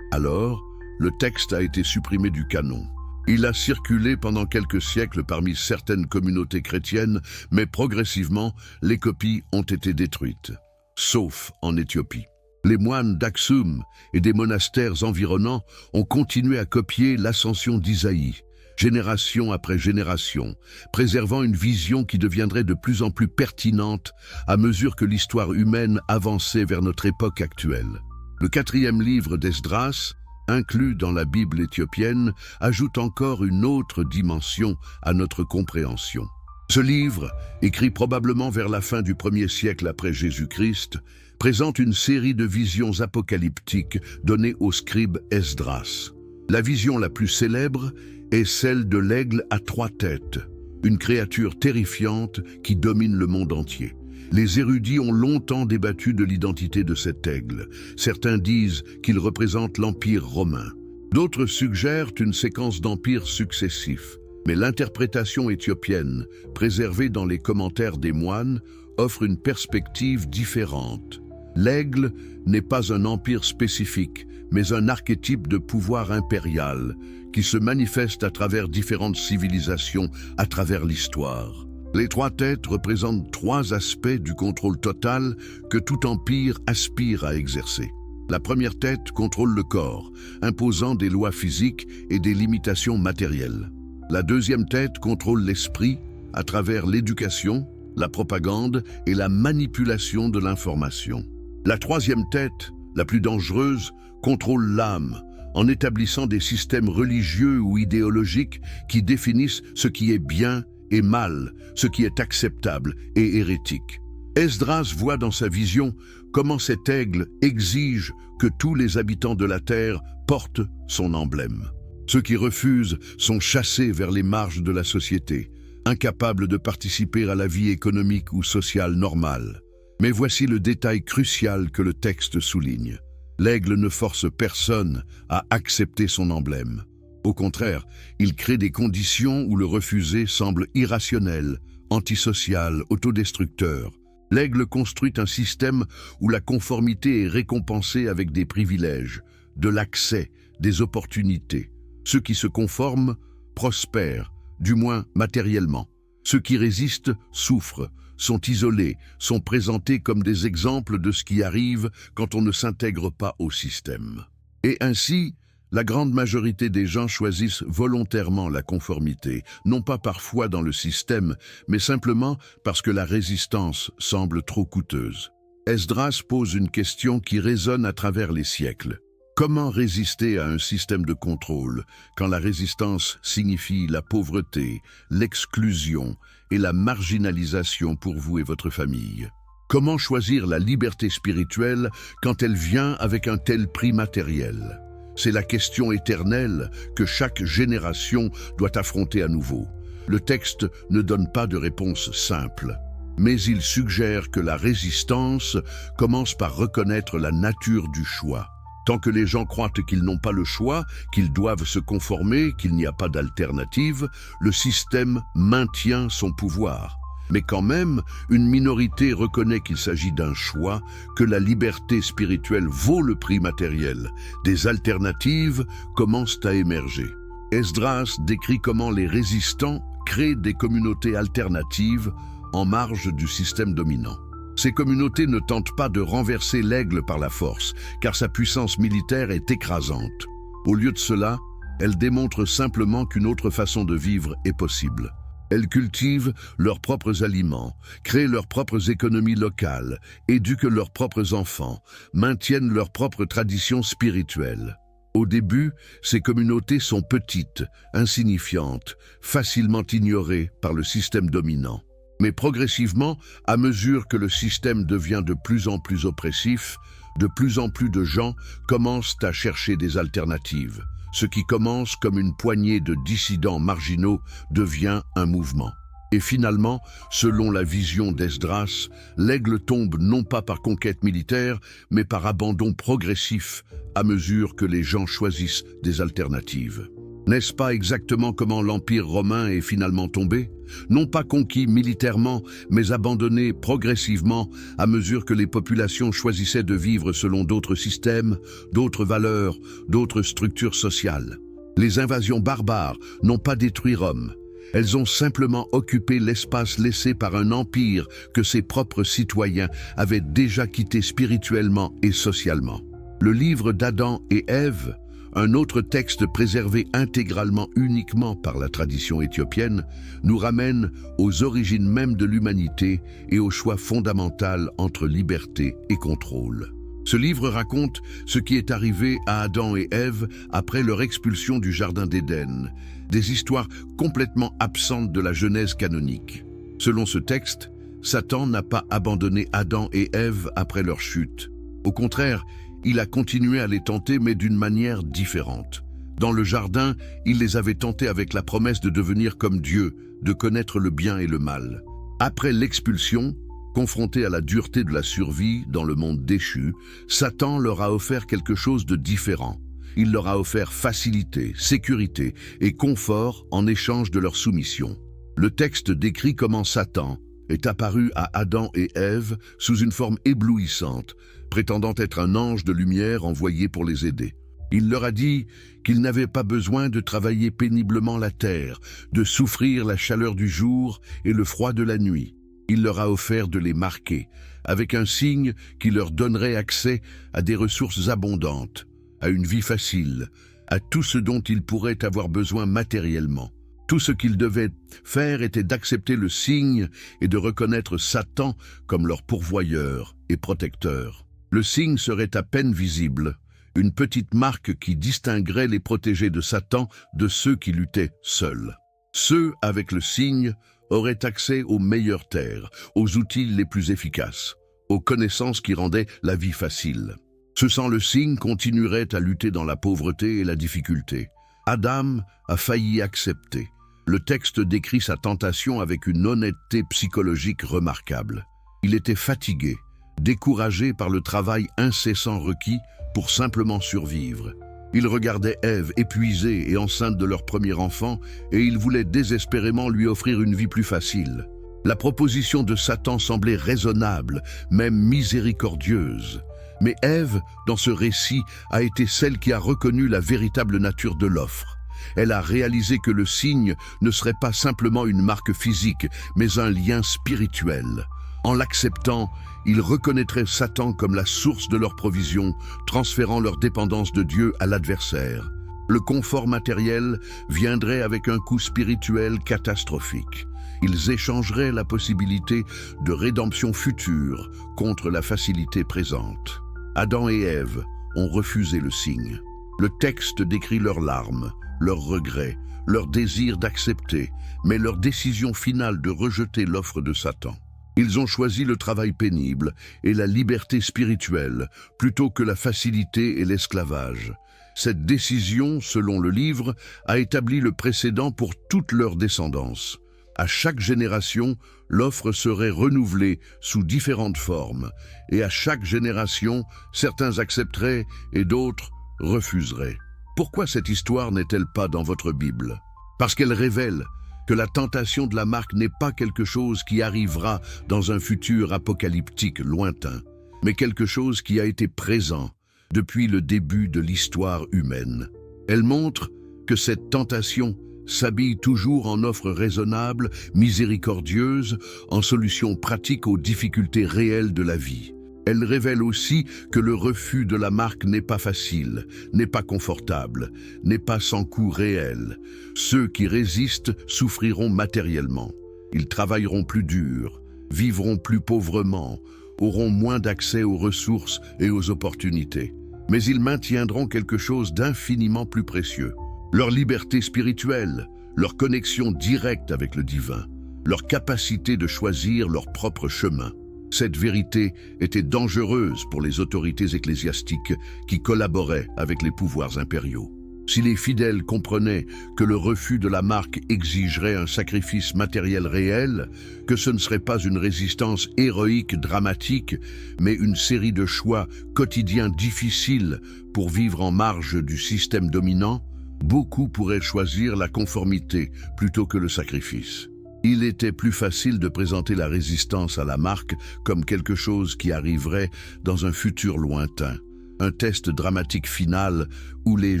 Alors, le texte a été supprimé du canon. Il a circulé pendant quelques siècles parmi certaines communautés chrétiennes, mais progressivement, les copies ont été détruites, sauf en Éthiopie. Les moines d'Aksum et des monastères environnants ont continué à copier l'ascension d'Isaïe, génération après génération, préservant une vision qui deviendrait de plus en plus pertinente à mesure que l'histoire humaine avançait vers notre époque actuelle. Le 4e livre d'Esdras, inclus dans la Bible éthiopienne, ajoute encore une autre dimension à notre compréhension. Ce livre, écrit probablement vers la fin du 1er siècle après Jésus-Christ, présente une série de visions apocalyptiques données au scribe Esdras. La vision la plus célèbre est celle de l'aigle à 3 têtes, une créature terrifiante qui domine le monde entier. Les érudits ont longtemps débattu de l'identité de cet aigle. Certains disent qu'il représente l'Empire romain. D'autres suggèrent une séquence d'empires successifs. Mais l'interprétation éthiopienne, préservée dans les commentaires des moines, offre une perspective différente. L'aigle n'est pas un empire spécifique, mais un archétype de pouvoir impérial qui se manifeste à travers différentes civilisations à travers l'histoire. Les 3 têtes représentent 3 aspects du contrôle total que tout empire aspire à exercer. La première tête contrôle le corps, imposant des lois physiques et des limitations matérielles. La deuxième tête contrôle l'esprit à travers l'éducation, la propagande et la manipulation de l'information. La troisième tête, la plus dangereuse, contrôle l'âme, en établissant des systèmes religieux ou idéologiques qui définissent ce qui est bien et mal, ce qui est acceptable et hérétique. Esdras voit dans sa vision comment cet aigle exige que tous les habitants de la terre portent son emblème. Ceux qui refusent sont chassés vers les marges de la société, incapables de participer à la vie économique ou sociale normale. Mais voici le détail crucial que le texte souligne. L'aigle ne force personne à accepter son emblème. Au contraire, il crée des conditions où le refuser semble irrationnel, antisocial, autodestructeur. L'aigle construit un système où la conformité est récompensée avec des privilèges, de l'accès, des opportunités. Ceux qui se conforment prospèrent, du moins matériellement. Ceux qui résistent souffrent, sont isolés, sont présentés comme des exemples de ce qui arrive quand on ne s'intègre pas au système. Et ainsi, la grande majorité des gens choisissent volontairement la conformité, non pas par foi dans le système, mais simplement parce que la résistance semble trop coûteuse. Esdras pose une question qui résonne à travers les siècles. Comment résister à un système de contrôle quand la résistance signifie la pauvreté, l'exclusion et la marginalisation pour vous et votre famille? Comment choisir la liberté spirituelle quand elle vient avec un tel prix matériel? C'est la question éternelle que chaque génération doit affronter à nouveau. Le texte ne donne pas de réponse simple, mais il suggère que la résistance commence par reconnaître la nature du choix. Tant que les gens croient qu'ils n'ont pas le choix, qu'ils doivent se conformer, qu'il n'y a pas d'alternative, le système maintient son pouvoir. Mais quand même, une minorité reconnaît qu'il s'agit d'un choix, que la liberté spirituelle vaut le prix matériel. Des alternatives commencent à émerger. Esdras décrit comment les résistants créent des communautés alternatives en marge du système dominant. Ces communautés ne tentent pas de renverser l'aigle par la force, car sa puissance militaire est écrasante. Au lieu de cela, elles démontrent simplement qu'une autre façon de vivre est possible. Elles cultivent leurs propres aliments, créent leurs propres économies locales, éduquent leurs propres enfants, maintiennent leurs propres traditions spirituelles. Au début, ces communautés sont petites, insignifiantes, facilement ignorées par le système dominant. Mais progressivement, à mesure que le système devient de plus en plus oppressif, de plus en plus de gens commencent à chercher des alternatives. Ce qui commence comme une poignée de dissidents marginaux devient un mouvement. Et finalement, selon la vision d'Esdras, l'aigle tombe non pas par conquête militaire, mais par abandon progressif à mesure que les gens choisissent des alternatives. N'est-ce pas exactement comment l'Empire romain est finalement tombé? Non pas conquis militairement, mais abandonné progressivement à mesure que les populations choisissaient de vivre selon d'autres systèmes, d'autres valeurs, d'autres structures sociales. Les invasions barbares n'ont pas détruit Rome. Elles ont simplement occupé l'espace laissé par un empire que ses propres citoyens avaient déjà quitté spirituellement et socialement. Le livre d'Adam et Ève, un autre texte préservé intégralement uniquement par la tradition éthiopienne, nous ramène aux origines mêmes de l'humanité et au choix fondamental entre liberté et contrôle. Ce livre raconte ce qui est arrivé à Adam et Ève après leur expulsion du Jardin d'Éden, des histoires complètement absentes de la Genèse canonique. Selon ce texte, Satan n'a pas abandonné Adam et Ève après leur chute. Au contraire, il a continué à les tenter, mais d'une manière différente. Dans le jardin, il les avait tentés avec la promesse de devenir comme Dieu, de connaître le bien et le mal. Après l'expulsion, confrontés à la dureté de la survie dans le monde déchu, Satan leur a offert quelque chose de différent. Il leur a offert facilité, sécurité et confort en échange de leur soumission. Le texte décrit comment Satan est apparu à Adam et Ève sous une forme éblouissante, prétendant être un ange de lumière envoyé pour les aider. Il leur a dit qu'ils n'avaient pas besoin de travailler péniblement la terre, de souffrir la chaleur du jour et le froid de la nuit. Il leur a offert de les marquer, avec un signe qui leur donnerait accès à des ressources abondantes, à une vie facile, à tout ce dont ils pourraient avoir besoin matériellement. Tout ce qu'ils devaient faire était d'accepter le signe et de reconnaître Satan comme leur pourvoyeur et protecteur. Le signe serait à peine visible, une petite marque qui distinguerait les protégés de Satan de ceux qui luttaient seuls. Ceux avec le signe auraient accès aux meilleures terres, aux outils les plus efficaces, aux connaissances qui rendaient la vie facile. Ceux sans le signe continueraient à lutter dans la pauvreté et la difficulté. Adam a failli accepter. Le texte décrit sa tentation avec une honnêteté psychologique remarquable. Il était fatigué, découragé par le travail incessant requis pour simplement survivre. Il regardait Ève épuisée et enceinte de leur premier enfant et il voulait désespérément lui offrir une vie plus facile. La proposition de Satan semblait raisonnable, même miséricordieuse. Mais Ève, dans ce récit, a été celle qui a reconnu la véritable nature de l'offre. Elle a réalisé que le signe ne serait pas simplement une marque physique, mais un lien spirituel. En l'acceptant, ils reconnaîtraient Satan comme la source de leur provision, transférant leur dépendance de Dieu à l'adversaire. Le confort matériel viendrait avec un coût spirituel catastrophique. Ils échangeraient la possibilité de rédemption future contre la facilité présente. Adam et Ève ont refusé le signe. Le texte décrit leurs larmes, leurs regrets, leur désir d'accepter, mais leur décision finale de rejeter l'offre de Satan. Ils ont choisi le travail pénible et la liberté spirituelle plutôt que la facilité et l'esclavage. Cette décision, selon le livre, a établi le précédent pour toute leur descendance. À chaque génération, l'offre serait renouvelée sous différentes formes, et à chaque génération, certains accepteraient et d'autres refuseraient. Pourquoi cette histoire n'est-elle pas dans votre Bible? Parce qu'elle révèle que la tentation de la marque n'est pas quelque chose qui arrivera dans un futur apocalyptique lointain, mais quelque chose qui a été présent depuis le début de l'histoire humaine. Elle montre que cette tentation s'habille toujours en offres raisonnables, miséricordieuses, en solutions pratiques aux difficultés réelles de la vie. Elle révèle aussi que le refus de la marque n'est pas facile, n'est pas confortable, n'est pas sans coût réel. Ceux qui résistent souffriront matériellement. Ils travailleront plus dur, vivront plus pauvrement, auront moins d'accès aux ressources et aux opportunités. mais ils maintiendront quelque chose d'infiniment plus précieux. Leur liberté spirituelle, leur connexion directe avec le divin, leur capacité de choisir leur propre chemin. Cette vérité était dangereuse pour les autorités ecclésiastiques qui collaboraient avec les pouvoirs impériaux. Si les fidèles comprenaient que le refus de la marque exigerait un sacrifice matériel réel, que ce ne serait pas une résistance héroïque dramatique, mais une série de choix quotidiens difficiles pour vivre en marge du système dominant, beaucoup pourraient choisir la conformité plutôt que le sacrifice. Il était plus facile de présenter la résistance à la marque comme quelque chose qui arriverait dans un futur lointain. Un test dramatique final où les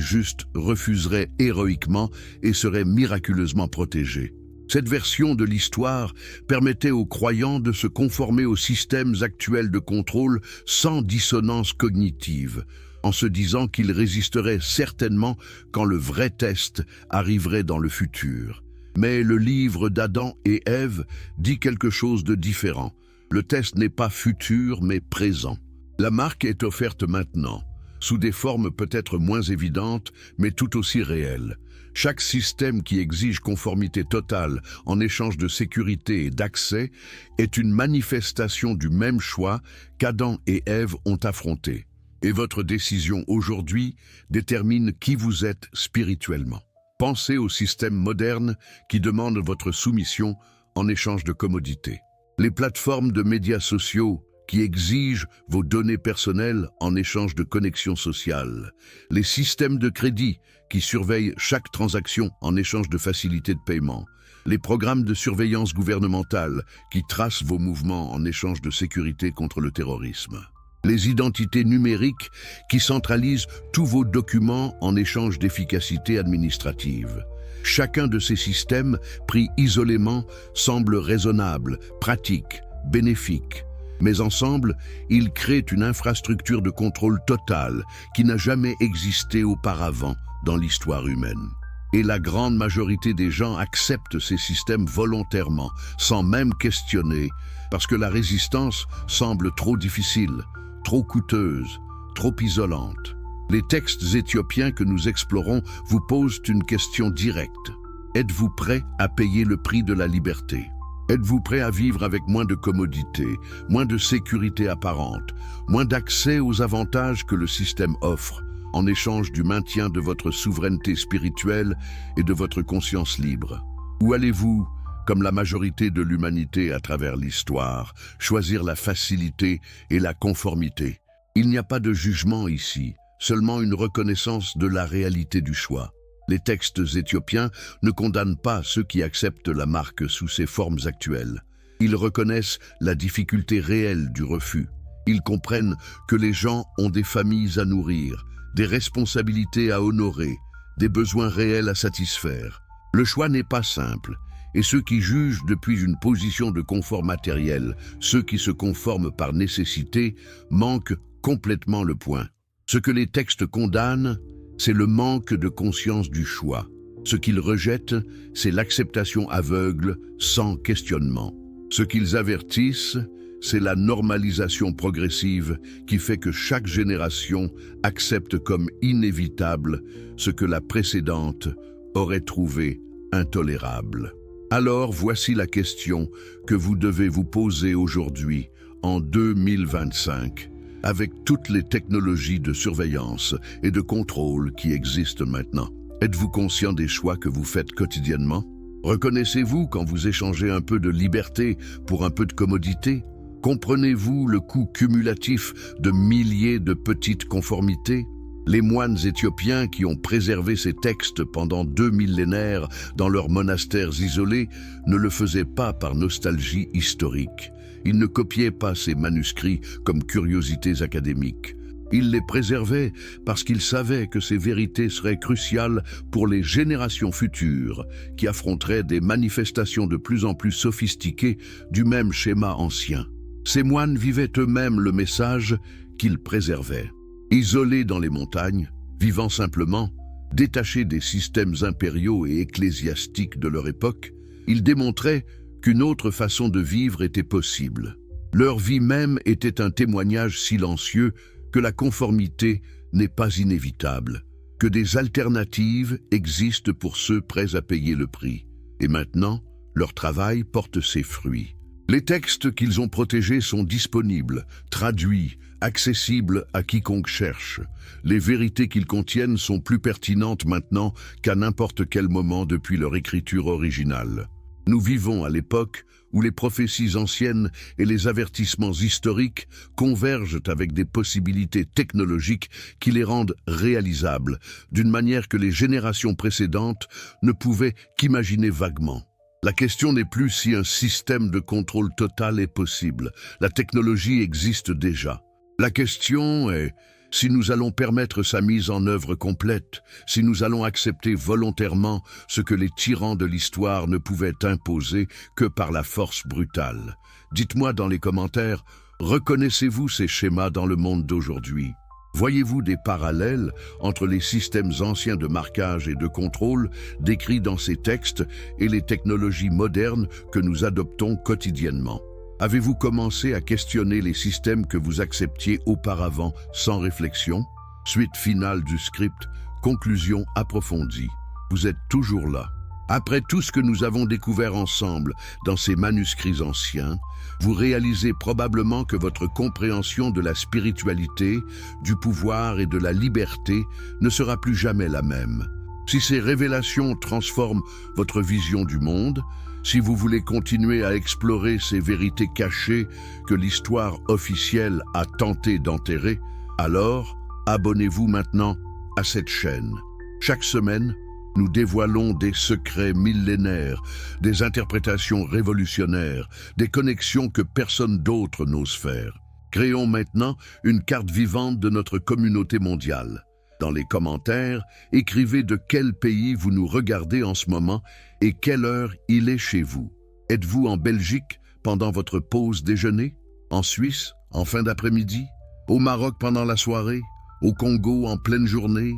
justes refuseraient héroïquement et seraient miraculeusement protégés. Cette version de l'histoire permettait aux croyants de se conformer aux systèmes actuels de contrôle sans dissonance cognitive, en se disant qu'ils résisteraient certainement quand le vrai test arriverait dans le futur. Mais le livre d'Adam et Ève dit quelque chose de différent. Le test n'est pas futur mais présent. La marque est offerte maintenant, sous des formes peut-être moins évidentes, mais tout aussi réelles. Chaque système qui exige conformité totale en échange de sécurité et d'accès est une manifestation du même choix qu'Adam et Ève ont affronté. Et votre décision aujourd'hui détermine qui vous êtes spirituellement. Pensez au système moderne qui demande votre soumission en échange de commodité. Les plateformes de médias sociaux qui exigent vos données personnelles en échange de connexions sociales. Les systèmes de crédit qui surveillent chaque transaction en échange de facilités de paiement. Les programmes de surveillance gouvernementale qui tracent vos mouvements en échange de sécurité contre le terrorisme. Les identités numériques qui centralisent tous vos documents en échange d'efficacité administrative. Chacun de ces systèmes, pris isolément, semble raisonnable, pratique, bénéfique. Mais ensemble, ils créent une infrastructure de contrôle total qui n'a jamais existé auparavant dans l'histoire humaine. Et la grande majorité des gens acceptent ces systèmes volontairement, sans même questionner, parce que la résistance semble trop difficile, trop coûteuse, trop isolante. Les textes éthiopiens que nous explorons vous posent une question directe. Êtes-vous prêt à payer le prix de la liberté ? Êtes-vous prêt à vivre avec moins de commodité, moins de sécurité apparente, moins d'accès aux avantages que le système offre, en échange du maintien de votre souveraineté spirituelle et de votre conscience libre? Ou allez-vous, comme la majorité de l'humanité à travers l'histoire, choisir la facilité et la conformité? Il n'y a pas de jugement ici, seulement une reconnaissance de la réalité du choix. Les textes éthiopiens ne condamnent pas ceux qui acceptent la marque sous ses formes actuelles. Ils reconnaissent la difficulté réelle du refus. Ils comprennent que les gens ont des familles à nourrir, des responsabilités à honorer, des besoins réels à satisfaire. Le choix n'est pas simple, et ceux qui jugent depuis une position de confort matériel, ceux qui se conforment par nécessité, manquent complètement le point. Ce que les textes condamnent, c'est le manque de conscience du choix. Ce qu'ils rejettent, c'est l'acceptation aveugle, sans questionnement. Ce qu'ils avertissent, c'est la normalisation progressive qui fait que chaque génération accepte comme inévitable ce que la précédente aurait trouvé intolérable. Alors voici la question que vous devez vous poser aujourd'hui, en 2025. Avec toutes les technologies de surveillance et de contrôle qui existent maintenant. Êtes-vous conscient des choix que vous faites quotidiennement? Reconnaissez-vous quand vous échangez un peu de liberté pour un peu de commodité? Comprenez-vous le coût cumulatif de milliers de petites conformités? Les moines éthiopiens qui ont préservé ces textes pendant 2 millénaires dans leurs monastères isolés ne le faisaient pas par nostalgie historique. Ils ne copiaient pas ces manuscrits comme curiosités académiques. Ils les préservaient parce qu'ils savaient que ces vérités seraient cruciales pour les générations futures qui affronteraient des manifestations de plus en plus sophistiquées du même schéma ancien. Ces moines vivaient eux-mêmes le message qu'ils préservaient. Isolés dans les montagnes, vivant simplement, détachés des systèmes impériaux et ecclésiastiques de leur époque, ils démontraient qu'une autre façon de vivre était possible. Leur vie même était un témoignage silencieux que la conformité n'est pas inévitable, que des alternatives existent pour ceux prêts à payer le prix. Et maintenant, leur travail porte ses fruits. Les textes qu'ils ont protégés sont disponibles, traduits, accessibles à quiconque cherche. Les vérités qu'ils contiennent sont plus pertinentes maintenant qu'à n'importe quel moment depuis leur écriture originale. Nous vivons à l'époque où les prophéties anciennes et les avertissements historiques convergent avec des possibilités technologiques qui les rendent réalisables, d'une manière que les générations précédentes ne pouvaient qu'imaginer vaguement. La question n'est plus si un système de contrôle total est possible. La technologie existe déjà. La question est si nous allons permettre sa mise en œuvre complète, si nous allons accepter volontairement ce que les tyrans de l'histoire ne pouvaient imposer que par la force brutale. Dites-moi dans les commentaires, reconnaissez-vous ces schémas dans le monde d'aujourd'hui? Voyez-vous des parallèles entre les systèmes anciens de marquage et de contrôle décrits dans ces textes et les technologies modernes que nous adoptons quotidiennement? Avez-vous commencé à questionner les systèmes que vous acceptiez auparavant sans réflexion? Suite finale du script, conclusion approfondie. Vous êtes toujours là. Après tout ce que nous avons découvert ensemble dans ces manuscrits anciens, vous réalisez probablement que votre compréhension de la spiritualité, du pouvoir et de la liberté ne sera plus jamais la même. Si ces révélations transforment votre vision du monde, si vous voulez continuer à explorer ces vérités cachées que l'histoire officielle a tenté d'enterrer, alors abonnez-vous maintenant à cette chaîne. Chaque semaine, nous dévoilons des secrets millénaires, des interprétations révolutionnaires, des connexions que personne d'autre n'ose faire. Créons maintenant une carte vivante de notre communauté mondiale. Dans les commentaires, écrivez de quel pays vous nous regardez en ce moment et quelle heure il est chez vous. Êtes-vous en Belgique pendant votre pause déjeuner? En Suisse en fin d'après-midi? Au Maroc pendant la soirée? Au Congo en pleine journée?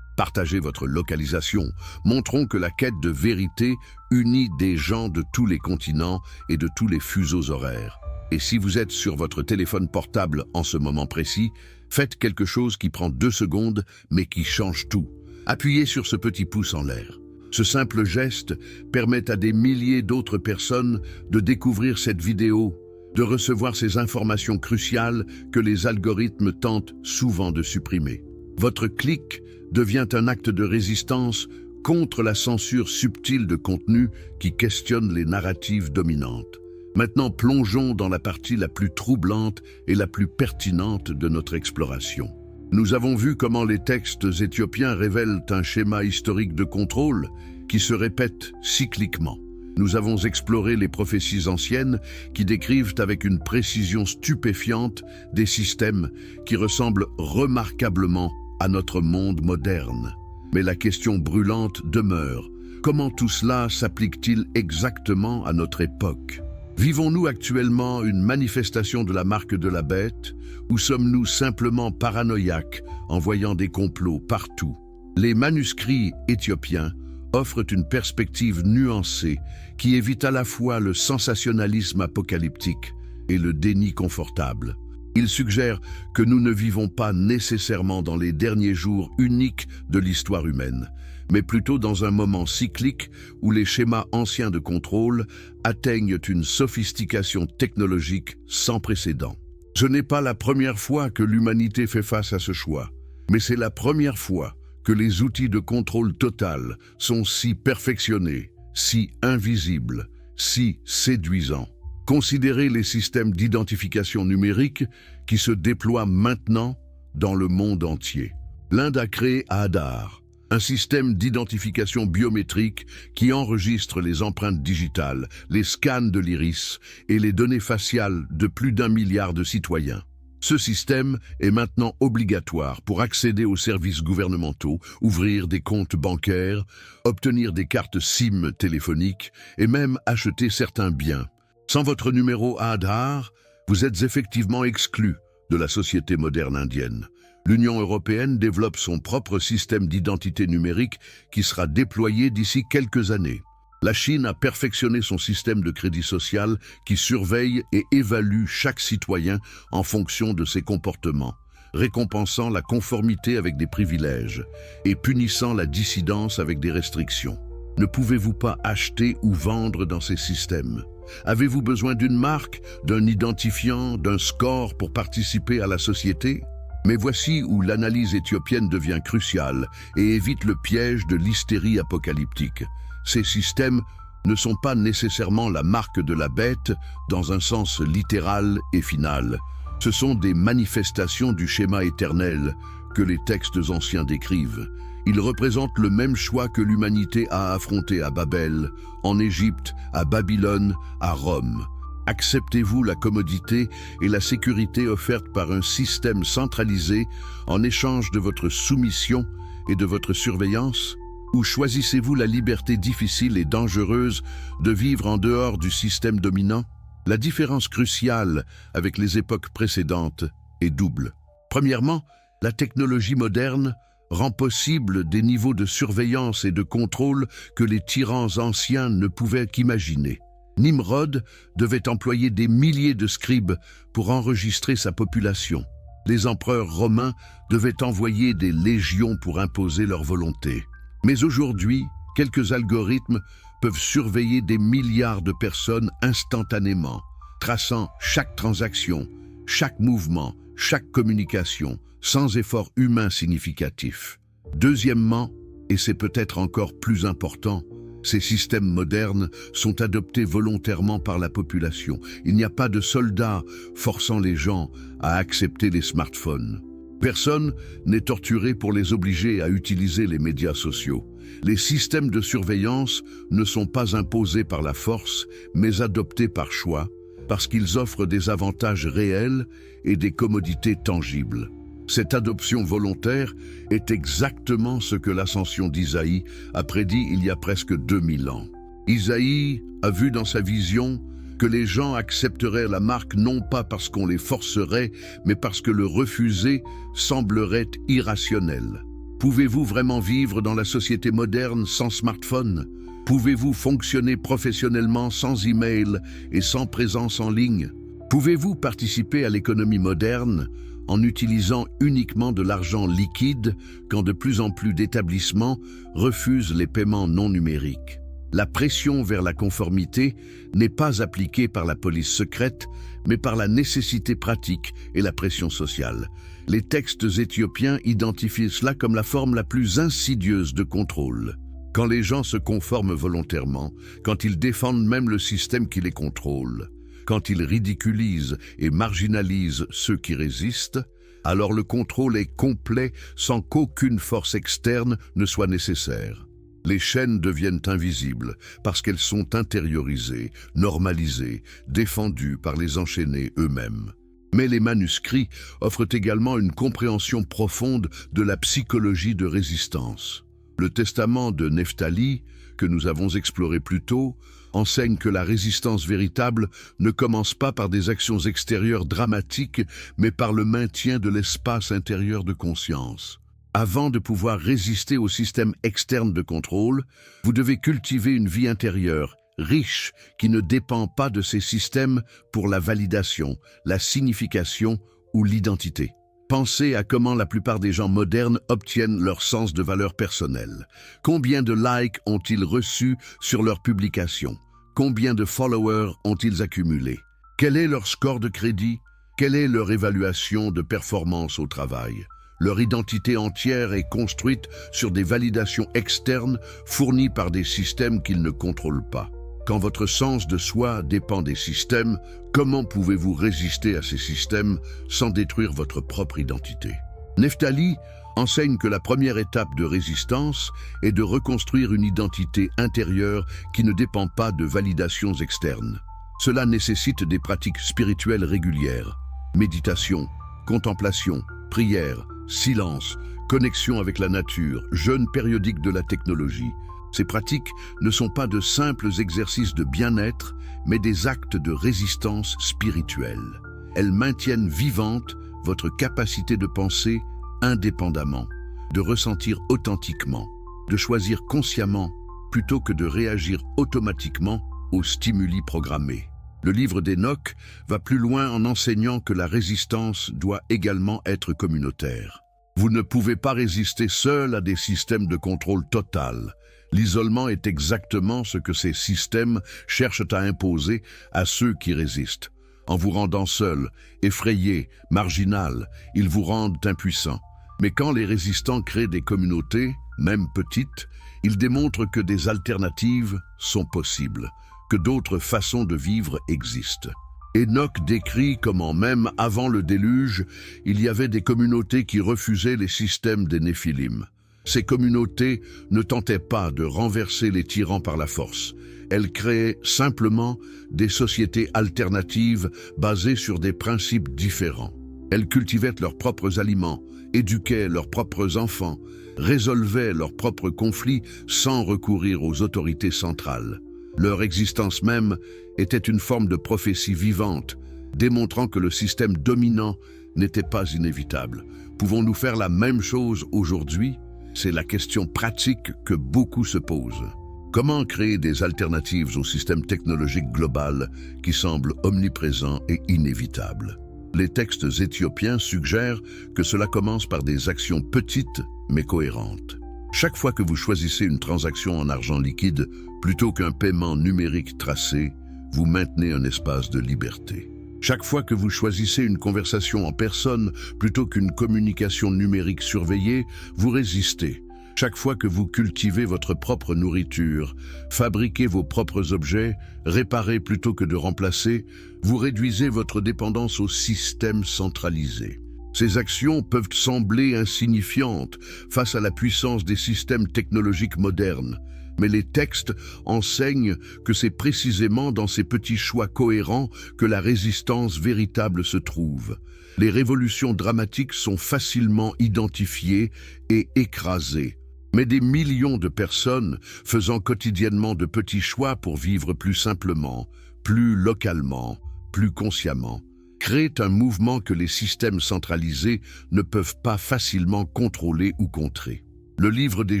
Partagez votre localisation. Montrons que la quête de vérité unit des gens de tous les continents et de tous les fuseaux horaires. Et si vous êtes sur votre téléphone portable en ce moment précis, faites quelque chose qui prend 2 secondes, mais qui change tout. Appuyez sur ce petit pouce en l'air. Ce simple geste permet à des milliers d'autres personnes de découvrir cette vidéo, de recevoir ces informations cruciales que les algorithmes tentent souvent de supprimer. Votre clic devient un acte de résistance contre la censure subtile de contenu qui questionne les narratives dominantes. Maintenant, plongeons dans la partie la plus troublante et la plus pertinente de notre exploration. Nous avons vu comment les textes éthiopiens révèlent un schéma historique de contrôle qui se répète cycliquement. Nous avons exploré les prophéties anciennes qui décrivent avec une précision stupéfiante des systèmes qui ressemblent remarquablement à notre monde moderne. Mais la question brûlante demeure. Comment tout cela s'applique-t-il exactement à notre époque? Vivons-nous actuellement une manifestation de la marque de la bête ou sommes-nous simplement paranoïaques en voyant des complots partout? Les manuscrits éthiopiens offrent une perspective nuancée qui évite à la fois le sensationnalisme apocalyptique et le déni confortable. Ils suggèrent que nous ne vivons pas nécessairement dans les derniers jours uniques de l'histoire humaine, mais plutôt dans un moment cyclique où les schémas anciens de contrôle atteignent une sophistication technologique sans précédent. Ce n'est pas la première fois que l'humanité fait face à ce choix, mais c'est la première fois que les outils de contrôle total sont si perfectionnés, si invisibles, si séduisants. Considérez les systèmes d'identification numérique qui se déploient maintenant dans le monde entier. L'Inde a créé Aadhaar, un système d'identification biométrique qui enregistre les empreintes digitales, les scans de l'iris et les données faciales de plus d'1 milliard de citoyens. Ce système est maintenant obligatoire pour accéder aux services gouvernementaux, ouvrir des comptes bancaires, obtenir des cartes SIM téléphoniques et même acheter certains biens. Sans votre numéro Aadhaar, vous êtes effectivement exclu de la société moderne indienne. L'Union européenne développe son propre système d'identité numérique qui sera déployé d'ici quelques années. La Chine a perfectionné son système de crédit social qui surveille et évalue chaque citoyen en fonction de ses comportements. récompensant la conformité avec des privilèges et punissant la dissidence avec des restrictions. Ne pouvez-vous pas acheter ou vendre dans ces systèmes? Avez-vous besoin d'une marque, d'un identifiant, d'un score pour participer à la société? Mais voici où l'analyse éthiopienne devient cruciale et évite le piège de l'hystérie apocalyptique. Ces systèmes ne sont pas nécessairement la marque de la bête dans un sens littéral et final. Ce sont des manifestations du schéma éternel que les textes anciens décrivent. Ils représentent le même choix que l'humanité a affronté à Babel, en Égypte, à Babylone, à Rome. Acceptez-vous la commodité et la sécurité offertes par un système centralisé en échange de votre soumission et de votre surveillance? Ou choisissez-vous la liberté difficile et dangereuse de vivre en dehors du système dominant? La différence cruciale avec les époques précédentes est double. Premièrement, la technologie moderne rend possible des niveaux de surveillance et de contrôle que les tyrans anciens ne pouvaient qu'imaginer. Nimrod devait employer des milliers de scribes pour enregistrer sa population. Les empereurs romains devaient envoyer des légions pour imposer leur volonté. Mais aujourd'hui, quelques algorithmes peuvent surveiller des milliards de personnes instantanément, traçant chaque transaction, chaque mouvement, chaque communication, sans effort humain significatif. Deuxièmement, et c'est peut-être encore plus important, ces systèmes modernes sont adoptés volontairement par la population. Il n'y a pas de soldats forçant les gens à accepter les smartphones. Personne n'est torturé pour les obliger à utiliser les médias sociaux. Les systèmes de surveillance ne sont pas imposés par la force, mais adoptés par choix, parce qu'ils offrent des avantages réels et des commodités tangibles. Cette adoption volontaire est exactement ce que l'ascension d'Isaïe a prédit il y a presque 2000 ans. Isaïe a vu dans sa vision que les gens accepteraient la marque non pas parce qu'on les forcerait, mais parce que le refuser semblerait irrationnel. Pouvez-vous vraiment vivre dans la société moderne sans smartphone? Pouvez-vous fonctionner professionnellement sans email et sans présence en ligne? Pouvez-vous participer à l'économie moderne en utilisant uniquement de l'argent liquide quand de plus en plus d'établissements refusent les paiements non numériques? La pression vers la conformité n'est pas appliquée par la police secrète, mais par la nécessité pratique et la pression sociale. Les textes éthiopiens identifient cela comme la forme la plus insidieuse de contrôle. Quand les gens se conforment volontairement, quand ils défendent même le système qui les contrôle, quand ils ridiculisent et marginalisent ceux qui résistent, alors le contrôle est complet sans qu'aucune force externe ne soit nécessaire. Les chaînes deviennent invisibles parce qu'elles sont intériorisées, normalisées, défendues par les enchaînés eux-mêmes. Mais les manuscrits offrent également une compréhension profonde de la psychologie de résistance. Le testament de Nephtali, que nous avons exploré plus tôt, enseigne que la résistance véritable ne commence pas par des actions extérieures dramatiques, mais par le maintien de l'espace intérieur de conscience. Avant de pouvoir résister au système externe de contrôle, vous devez cultiver une vie intérieure, riche, qui ne dépend pas de ces systèmes pour la validation, la signification ou l'identité. Pensez à comment la plupart des gens modernes obtiennent leur sens de valeur personnelle. Combien de likes ont-ils reçus sur leurs publications? Combien de followers ont-ils accumulés? Quel est leur score de crédit? Quelle est leur évaluation de performance au travail? Leur identité entière est construite sur des validations externes fournies par des systèmes qu'ils ne contrôlent pas. Quand votre sens de soi dépend des systèmes, comment pouvez-vous résister à ces systèmes sans détruire votre propre identité? Nephtali enseigne que la première étape de résistance est de reconstruire une identité intérieure qui ne dépend pas de validations externes. Cela nécessite des pratiques spirituelles régulières, méditation, contemplation, prière, silence, connexion avec la nature, jeûne périodique de la technologie. Ces pratiques ne sont pas de simples exercices de bien-être, mais des actes de résistance spirituelle. Elles maintiennent vivante votre capacité de penser indépendamment, de ressentir authentiquement, de choisir consciemment plutôt que de réagir automatiquement aux stimuli programmés. Le livre d'Enoch va plus loin en enseignant que la résistance doit également être communautaire. Vous ne pouvez pas résister seul à des systèmes de contrôle total. L'isolement est exactement ce que ces systèmes cherchent à imposer à ceux qui résistent. En vous rendant seul, effrayé, marginal, ils vous rendent impuissants. Mais quand les résistants créent des communautés, même petites, ils démontrent que des alternatives sont possibles, que d'autres façons de vivre existent. Enoch décrit comment même avant le déluge, il y avait des communautés qui refusaient les systèmes des Néphilim. Ces communautés ne tentaient pas de renverser les tyrans par la force. Elles créaient simplement des sociétés alternatives basées sur des principes différents. Elles cultivaient leurs propres aliments, éduquaient leurs propres enfants, résolvaient leurs propres conflits sans recourir aux autorités centrales. Leur existence même était une forme de prophétie vivante, démontrant que le système dominant n'était pas inévitable. Pouvons-nous faire la même chose aujourd'hui? C'est la question pratique que beaucoup se posent. Comment créer des alternatives au système technologique global qui semble omniprésent et inévitable? Les textes éthiopiens suggèrent que cela commence par des actions petites mais cohérentes. Chaque fois que vous choisissez une transaction en argent liquide plutôt qu'un paiement numérique tracé, vous maintenez un espace de liberté. Chaque fois que vous choisissez une conversation en personne plutôt qu'une communication numérique surveillée, vous résistez. Chaque fois que vous cultivez votre propre nourriture, fabriquez vos propres objets, réparez plutôt que de remplacer, vous réduisez votre dépendance au système centralisé. Ces actions peuvent sembler insignifiantes face à la puissance des systèmes technologiques modernes, mais les textes enseignent que c'est précisément dans ces petits choix cohérents que la résistance véritable se trouve. Les révolutions dramatiques sont facilement identifiées et écrasées, mais des millions de personnes faisant quotidiennement de petits choix pour vivre plus simplement, plus localement, plus consciemment, créent un mouvement que les systèmes centralisés ne peuvent pas facilement contrôler ou contrer. Le livre des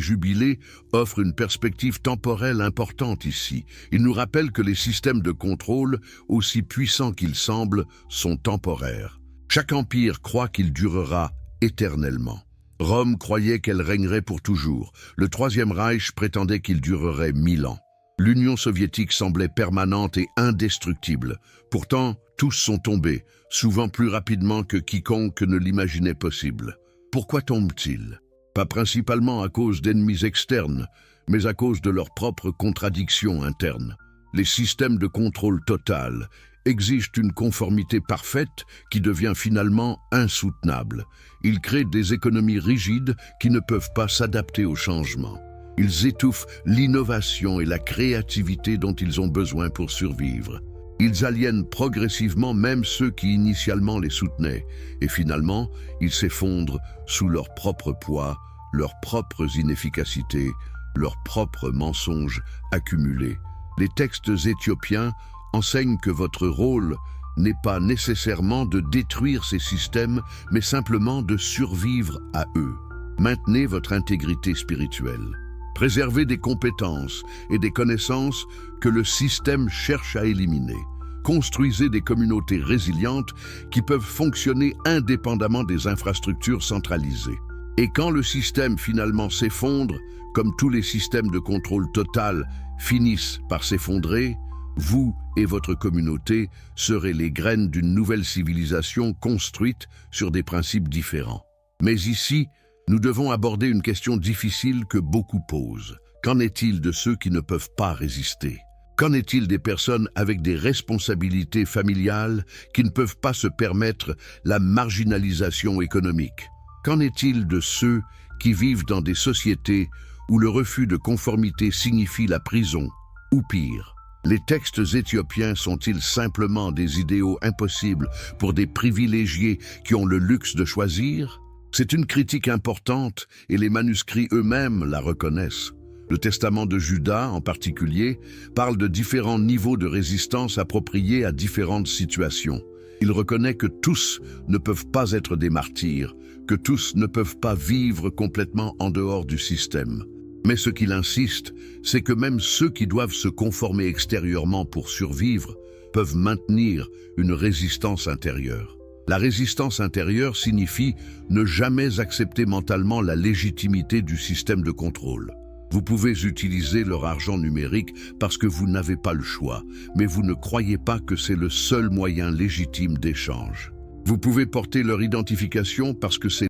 Jubilés offre une perspective temporelle importante ici. Il nous rappelle que les systèmes de contrôle, aussi puissants qu'ils semblent, sont temporaires. Chaque empire croit qu'il durera éternellement. Rome croyait qu'elle régnerait pour toujours. Le Troisième Reich prétendait qu'il durerait 1000 ans. L'Union soviétique semblait permanente et indestructible. Pourtant, tous sont tombés, souvent plus rapidement que quiconque ne l'imaginait possible. Pourquoi tombent-ils ? Pas principalement à cause d'ennemis externes, mais à cause de leurs propres contradictions internes. Les systèmes de contrôle total exigent une conformité parfaite qui devient finalement insoutenable. Ils créent des économies rigides qui ne peuvent pas s'adapter au changement. Ils étouffent l'innovation et la créativité dont ils ont besoin pour survivre. Ils aliènent progressivement même ceux qui initialement les soutenaient, et finalement, ils s'effondrent sous leur propre poids, leurs propres inefficacités, leurs propres mensonges accumulés. Les textes éthiopiens enseignent que votre rôle n'est pas nécessairement de détruire ces systèmes, mais simplement de survivre à eux. Maintenez votre intégrité spirituelle. Préservez des compétences et des connaissances que le système cherche à éliminer. Construisez des communautés résilientes qui peuvent fonctionner indépendamment des infrastructures centralisées. Et quand le système finalement s'effondre, comme tous les systèmes de contrôle total finissent par s'effondrer, vous et votre communauté serez les graines d'une nouvelle civilisation construite sur des principes différents. Mais ici, nous devons aborder une question difficile que beaucoup posent. Qu'en est-il de ceux qui ne peuvent pas résister? Qu'en est-il des personnes avec des responsabilités familiales qui ne peuvent pas se permettre la marginalisation économique? Qu'en est-il de ceux qui vivent dans des sociétés où le refus de conformité signifie la prison, ou pire? Les textes éthiopiens sont-ils simplement des idéaux impossibles pour des privilégiés qui ont le luxe de choisir? C'est une critique importante et les manuscrits eux-mêmes la reconnaissent. Le testament de Judas, en particulier, parle de différents niveaux de résistance appropriés à différentes situations. Il reconnaît que tous ne peuvent pas être des martyrs, que tous ne peuvent pas vivre complètement en dehors du système. Mais ce qu'il insiste, c'est que même ceux qui doivent se conformer extérieurement pour survivre peuvent maintenir une résistance intérieure. La résistance intérieure signifie ne jamais accepter mentalement la légitimité du système de contrôle. Vous pouvez utiliser leur argent numérique parce que vous n'avez pas le choix, mais vous ne croyez pas que c'est le seul moyen légitime d'échange. Vous pouvez porter leur identification parce que c'est